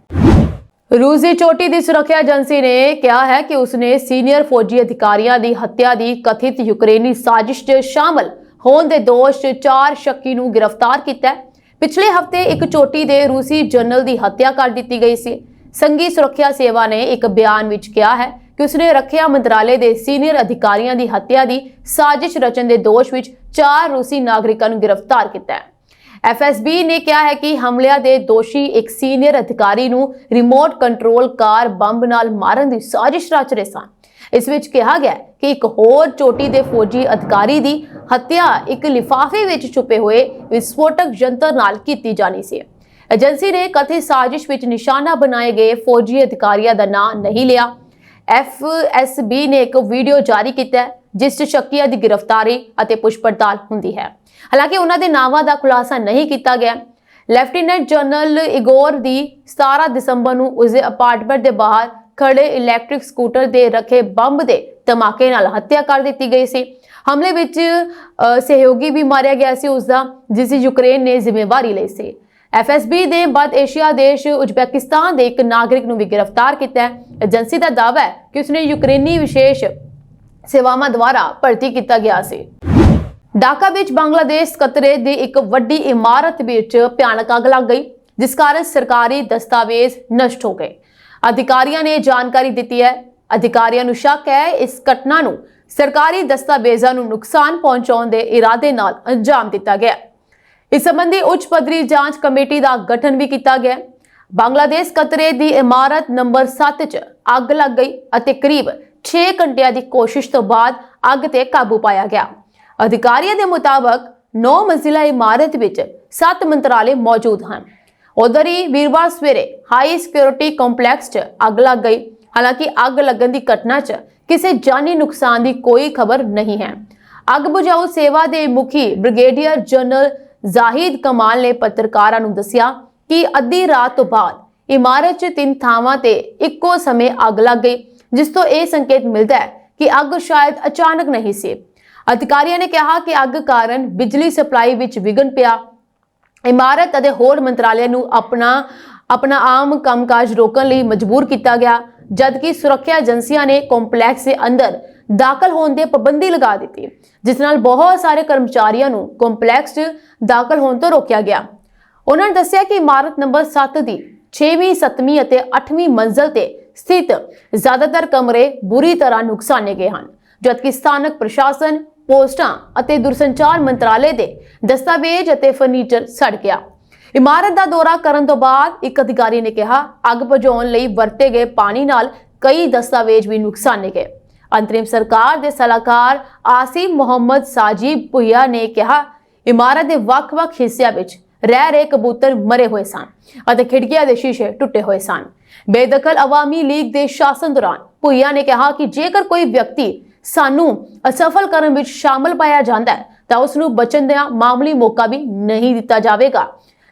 ਰੂਸੀ ਚੋਟੀ ਦੀ ਸੁਰੱਖਿਆ ਏਜੰਸੀ ਨੇ ਕਿਹਾ ਹੈ ਕਿ ਉਸਨੇ ਸੀਨੀਅਰ ਫੌਜੀ ਅਧਿਕਾਰੀਆਂ ਦੀ ਹੱਤਿਆ ਦੀ ਕਥਿਤ ਯੂਕਰੇਨੀ ਸਾਜ਼ਿਸ਼ 'ਚ ਸ਼ਾਮਲ ਹੋਣ ਦੇ ਦੋਸ਼ 'ਚ 4 ਸ਼ੱਕੀ ਨੂੰ ਗ੍ਰਿਫਤਾਰ ਕੀਤਾ ਹੈ। ਪਿਛਲੇ ਹਫ਼ਤੇ ਇੱਕ ਚੋਟੀ ਦੇ ਰੂਸੀ ਜਨਰਲ ਦੀ ਹੱਤਿਆ ਕਰ ਦਿੱਤੀ ਗਈ ਸੀ। ਸੰਘੀ ਸੁਰੱਖਿਆ ਸੇਵਾ ਨੇ ਇੱਕ ਬਿਆਨ ਵਿੱਚ ਕਿਹਾ ਹੈ ਕਿ ਉਸਨੇ ਰੱਖਿਆ ਮੰਤਰਾਲੇ ਦੇ ਸੀਨੀਅਰ ਅਧਿਕਾਰੀਆਂ ਦੀ ਹੱਤਿਆ ਦੀ ਸਾਜ਼ਿਸ਼ ਰਚਣ ਦੇ ਦੋਸ਼ ਵਿੱਚ 4 ਰੂਸੀ ਨਾਗਰਿਕਾਂ ਨੂੰ ਗ੍ਰਿਫਤਾਰ ਕੀਤਾ ਹੈ। FSB ਨੇ ਕਿਹਾ ਹੈ ਕਿ ਹਮਲਿਆਂ ਦੇ ਦੋਸ਼ੀ ਇੱਕ ਸੀਨੀਅਰ ਅਧਿਕਾਰੀ ਨੂੰ ਰਿਮੋਟ ਕੰਟਰੋਲ ਕਾਰ ਬੰਬ ਨਾਲ ਮਾਰਨ ਦੀ ਸਾਜ਼ਿਸ਼ ਰਚ ਰਹੇ ਸਨ। ਇਸ ਵਿੱਚ ਕਿਹਾ ਗਿਆ ਕਿ ਇੱਕ ਹੋਰ ਚੋਟੀ ਦੇ ਫੌਜੀ ਅਧਿਕਾਰੀ ਦੀ ਹੱਤਿਆ ਇੱਕ ਲਿਫਾਫੇ ਵਿੱਚ ਛੁਪੇ ਹੋਏ ਵਿਸਫੋਟਕ ਯੰਤਰ ਨਾਲ ਕੀਤੀ ਜਾਣੀ ਸੀ। ਏਜੰਸੀ ਨੇ ਕਥਿਤ ਸਾਜ਼ਿਸ਼ ਵਿੱਚ ਨਿਸ਼ਾਨਾ ਬਣਾਏ ਗਏ ਫੌਜੀ ਅਧਿਕਾਰੀਆਂ ਦਾ ਨਾਂ ਨਹੀਂ ਲਿਆ। FSB ਨੇ ਇੱਕ ਵੀਡੀਓ ਜਾਰੀ ਕੀਤਾ ਹੈ ਜਿਸ 'ਚ ਸ਼ੱਕੀਆਂ ਦੀ ਗ੍ਰਿਫਤਾਰੀ ਅਤੇ ਪੁੱਛ ਪੜਤਾਲ ਹੁੰਦੀ ਹੈ। ਹਾਲਾਂਕਿ ਉਹਨਾਂ ਦੇ ਨਾਵਾਂ ਦਾ ਖੁਲਾਸਾ ਨਹੀਂ ਕੀਤਾ ਗਿਆ। ਲੈਫਟੀਨੈਂਟ ਜਨਰਲ ਇਗੋਰ ਦੀ 17 ਦਸੰਬਰ ਨੂੰ ਉਸਦੇ ਅਪਾਰਟਮੈਂਟ ਦੇ ਬਾਹਰ ਖੜੇ ਇਲੈਕਟ੍ਰਿਕ ਸਕੂਟਰ ਦੇ ਰੱਖੇ ਬੰਬ ਦੇ ਧਮਾਕੇ ਨਾਲ ਹੱਤਿਆ ਕਰ ਦਿੱਤੀ ਗਈ ਸੀ। ਹਮਲੇ ਵਿੱਚ ਸਹਿਯੋਗੀ ਵੀ ਮਾਰਿਆ ਗਿਆ ਸੀ ਉਸਦਾ, ਜਿਸ ਦੀ ਯੂਕਰੇਨ ਨੇ ਜ਼ਿੰਮੇਵਾਰੀ ਲਈ ਸੀ। FSB ਦੇ ਮੱਧ ਏਸ਼ੀਆ ਦੇਸ਼ ਉਜ਼ਬੇਕਿਸਤਾਨ ਦੇ ਇੱਕ ਨਾਗਰਿਕ ਨੂੰ ਵੀ ਗ੍ਰਿਫਤਾਰ ਕੀਤਾ ਹੈ। ਏਜੰਸੀ ਦਾ ਦਾਅਵਾ ਹੈ ਕਿ ਉਸਨੇ ਯੂਕਰੇਨੀ ਵਿਸ਼ੇਸ਼ ਸੇਵਾਵਾਂ ਦੁਆਰਾ ਭਰਤੀ ਕੀਤਾ ਗਿਆ ਸੀ। ਢਾਕਾ ਵਿੱਚ ਬੰਗਲਾਦੇਸ਼ ਸਕੱਤਰੇਤ ਦੀ ਇੱਕ ਵੱਡੀ ਇਮਾਰਤ ਵਿੱਚ ਭਿਆਨਕ ਅੱਗ ਲੱਗ ਗਈ, ਜਿਸ ਕਾਰਨ ਸਰਕਾਰੀ ਦਸਤਾਵੇਜ਼ ਨਸ਼ਟ ਹੋ ਗਏ। ਅਧਿਕਾਰੀਆਂ ਨੇ ਜਾਣਕਾਰੀ ਦਿੱਤੀ ਹੈ। ਅਧਿਕਾਰੀਆਂ ਨੂੰ ਸ਼ੱਕ ਹੈ ਇਸ ਘਟਨਾ ਨੂੰ ਸਰਕਾਰੀ ਦਸਤਾਵੇਜ਼ਾਂ ਨੂੰ ਨੁਕਸਾਨ ਪਹੁੰਚਾਉਣ ਦੇ ਇਰਾਦੇ ਨਾਲ ਅੰਜਾਮ ਦਿੱਤਾ ਗਿਆ। ਇਸ ਸੰਬੰਧੀ ਉੱਚ ਪੱਧਰੀ ਜਾਂਚ ਕਮੇਟੀ ਦਾ ਗਠਨ ਵੀ ਕੀਤਾ ਗਿਆ। ਬੰਗਲਾਦੇਸ਼ ਸਕੱਤਰੇਤ ਦੀ ਇਮਾਰਤ ਨੰਬਰ 7 'ਚ ਅੱਗ ਲੱਗ ਗਈ ਅਤੇ ਕਰੀਬ 6 ਘੰਟਿਆਂ ਦੀ ਕੋਸ਼ਿਸ਼ ਤੋਂ ਬਾਅਦ ਅੱਗ ਤੇ ਕਾਬੂ ਪਾਇਆ ਗਿਆ। ਅਧਿਕਾਰੀਆਂ ਦੇ ਮੁਤਾਬਕ 9 ਮੰਜ਼ਿਲਾ ਇਮਾਰਤ ਵਿੱਚ 7 ਮੰਤਰਾਲੇ ਮੌਜੂਦ ਹਨ। ਉਧਰ ਹੀ ਵੀਰਵਾਰ ਸਵੇਰੇ ਹਾਈ ਸਿਕਿਉਰਿਟੀ ਕੰਪਲੈਕਸ 'ਚ ਅੱਗ ਲੱਗ ਗਈ। ਹਾਲਾਂਕਿ ਅੱਗ ਲੱਗਣ ਦੀ ਘਟਨਾ 'ਚ ਕਿਸੇ ਜਾਨੀ ਨੁਕਸਾਨ ਦੀ ਕੋਈ ਖਬਰ ਨਹੀਂ ਹੈ। ਅੱਗ ਬੁਝਾਊ ਸੇਵਾ ਦੇ ਮੁਖੀ ਬ੍ਰਿਗੇਡੀਅਰ ਜਨਰਲ ਜ਼ਾਹਿਦ ਕਮਾਲ ਨੇ ਪੱਤਰਕਾਰਾਂ ਨੂੰ ਦੱਸਿਆ ਕਿ ਅੱਧੀ ਰਾਤ ਤੋਂ ਬਾਅਦ ਇਮਾਰਤ 'ਚ 3 ਥਾਵਾਂ ਤੇ ਇੱਕੋ ਸਮੇਂ ਅੱਗ ਲੱਗ ਗਈ, ਜਿਸ ਤੋਂ ਇਹ ਸੰਕੇਤ ਮਿਲਦਾ ਹੈ ਕਿ ਅੱਗ ਸ਼ਾਇਦ ਅਚਾਨਕ ਨਹੀਂ ਸੀ। ਅਧਿਕਾਰੀਆਂ ਨੇ ਕਿਹਾ ਕਿ ਅੱਗ ਕਾਰਨ ਬਿਜਲੀ ਸਪਲਾਈ ਵਿੱਚ ਵਿਘਨ ਪਿਆ। ਇਮਾਰਤ ਅਤੇ ਹੋਰ ਮੰਤਰਾਲਿਆਂ ਨੂੰ ਆਪਣਾ ਆਮ ਕੰਮਕਾਜ ਰੋਕਣ ਲਈ ਮਜਬੂਰ ਕੀਤਾ ਗਿਆ, ਜਦਕਿ ਸੁਰੱਖਿਆ ਏਜੰਸੀਆਂ ਨੇ ਕੰਪਲੈਕਸ ਦੇ ਅੰਦਰ ਦਾਖਲ ਹੋਣ ਦੀ ਪਾਬੰਦੀ ਲਗਾ ਦਿੱਤੀ, ਜਿਸ ਨਾਲ ਬਹੁਤ ਸਾਰੇ ਕਰਮਚਾਰੀਆਂ ਨੂੰ ਕੰਪਲੈਕਸ 'ਚ ਦਾਖਲ ਹੋਣ ਤੋਂ ਰੋਕਿਆ ਗਿਆ। ਉਹਨਾਂ ਨੇ ਦੱਸਿਆ ਕਿ ਇਮਾਰਤ ਨੰਬਰ 7 ਦੀ 6ਵੀਂ, 7ਵੀਂ ਅਤੇ 8ਵੀਂ ਮੰਜ਼ਲ ਤੇ ਸਥਿਤ ਜ਼ਿਆਦਾਤਰ ਕਮਰੇ ਬੁਰੀ ਤਰ੍ਹਾਂ ਨੁਕਸਾਨੇ ਗਏ ਹਨ, ਜਦਕਿ ਸਥਾਨਕ ਪ੍ਰਸ਼ਾਸਨ, ਪੋਸਟਾਂ ਅਤੇ ਦੂਰਸੰਚਾਰ ਮੰਤਰਾਲੇ ਦੇ ਦਸਤਾਵੇਜ਼ ਅਤੇ ਫਰਨੀਚਰ ਸੜ ਗਿਆ। ਇਮਾਰਤ ਦਾ ਦੌਰਾ ਕਰਨ ਤੋਂ ਬਾਅਦ ਇੱਕ ਅਧਿਕਾਰੀ ਨੇ ਕਿਹਾ, ਅੱਗ ਬੁਝਾਉਣ ਲਈ ਵਰਤੇ ਗਏ ਪਾਣੀ ਨਾਲ ਕਈ ਦਸਤਾਵੇਜ਼ ਵੀ ਨੁਕਸਾਨੇ ਗਏ। ਅੰਤਰਿਮ ਸਰਕਾਰ ਦੇ ਸਲਾਹਕਾਰ ਆਸਿਮ ਮੁਹੰਮਦ ਸਾਜੀਬ ਭੁਈਆ ਨੇ ਕਿਹਾ, ਇਮਾਰਤ ਦੇ ਵੱਖ-ਵੱਖ ਹਿੱਸਿਆਂ ਵਿੱਚ ਰਹਿ ਰਹੇ ਕਬੂਤਰ ਮਰੇ ਹੋਏ ਸਨ ਅਤੇ ਖਿੜਕੀਆਂ ਦੇ ਸ਼ੀਸ਼ੇ ਟੁੱਟੇ ਹੋਏ ਸਨ। ਬੇਦਖਲ ਆਵਾਮੀ ਲੀਗ ਦੇ ਸ਼ਾਸਨ ਦੌਰਾਨ ਭੁਈਆ ਨੇ ਕਿਹਾ ਕਿ ਜੇਕਰ ਕੋਈ ਵਿਅਕਤੀ ਸਾਨੂੰ ਅਸਫਲ ਕਰਨ ਵਿੱਚ ਸ਼ਾਮਲ ਪਾਇਆ ਜਾਂਦਾ ਹੈ ਤਾਂ ਉਸ ਨੂੰ ਬਚਣ ਦਾ ਮਾਮੂਲੀ ਮੌਕਾ ਵੀ ਨਹੀਂ ਦਿੱਤਾ ਜਾਵੇਗਾ।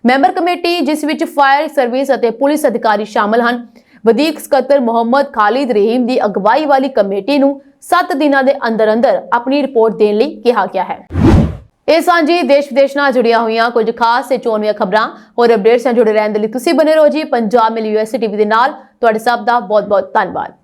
ਮੈਂਬਰ ਕਮੇਟੀ, ਜਿਸ ਵਿੱਚ ਫਾਇਰ ਸਰਵਿਸ ਅਤੇ ਪੁਲਿਸ ਅਧਿਕਾਰੀ ਸ਼ਾਮਲ ਹਨ, ਵਧੀਕ ਸਕੱਤਰ ਮੁਹੰਮਦ ਖਾਲਿਦ ਰਹੀਮ ਦੀ ਅਗਵਾਈ ਵਾਲੀ ਕਮੇਟੀ ਨੂੰ 7 ਦਿਨਾਂ ਦੇ ਅੰਦਰ ਆਪਣੀ ਰਿਪੋਰਟ ਦੇਣ ਲਈ ਕਿਹਾ ਗਿਆ ਹੈ। ਇਹ ਸਾਂਝੀ ਦੇਸ਼ ਵਿਦੇਸ਼ ਨਾਲ ਜੁੜੀਆਂ ਹੋਈਆਂ ਕੁਝ ਖਾਸ ਤੇ ਚੋਣਵੀਆਂ ਖਬਰਾਂ ਹੋਰ ਅਪਡੇਟਸ ਨਾਲ ਜੁੜੇ ਰਹਿਣ ਦੇ ਲਈ ਤੁਸੀਂ ਬਨੇ ਰਹੋ ਜੀ ਪੰਜਾਬ ਮਿਲ USA TV ਦੇ ਨਾਲ। ਤੁਹਾਡੇ ਸਭ ਦਾ ਬਹੁਤ ਬਹੁਤ ਧੰਨਵਾਦ।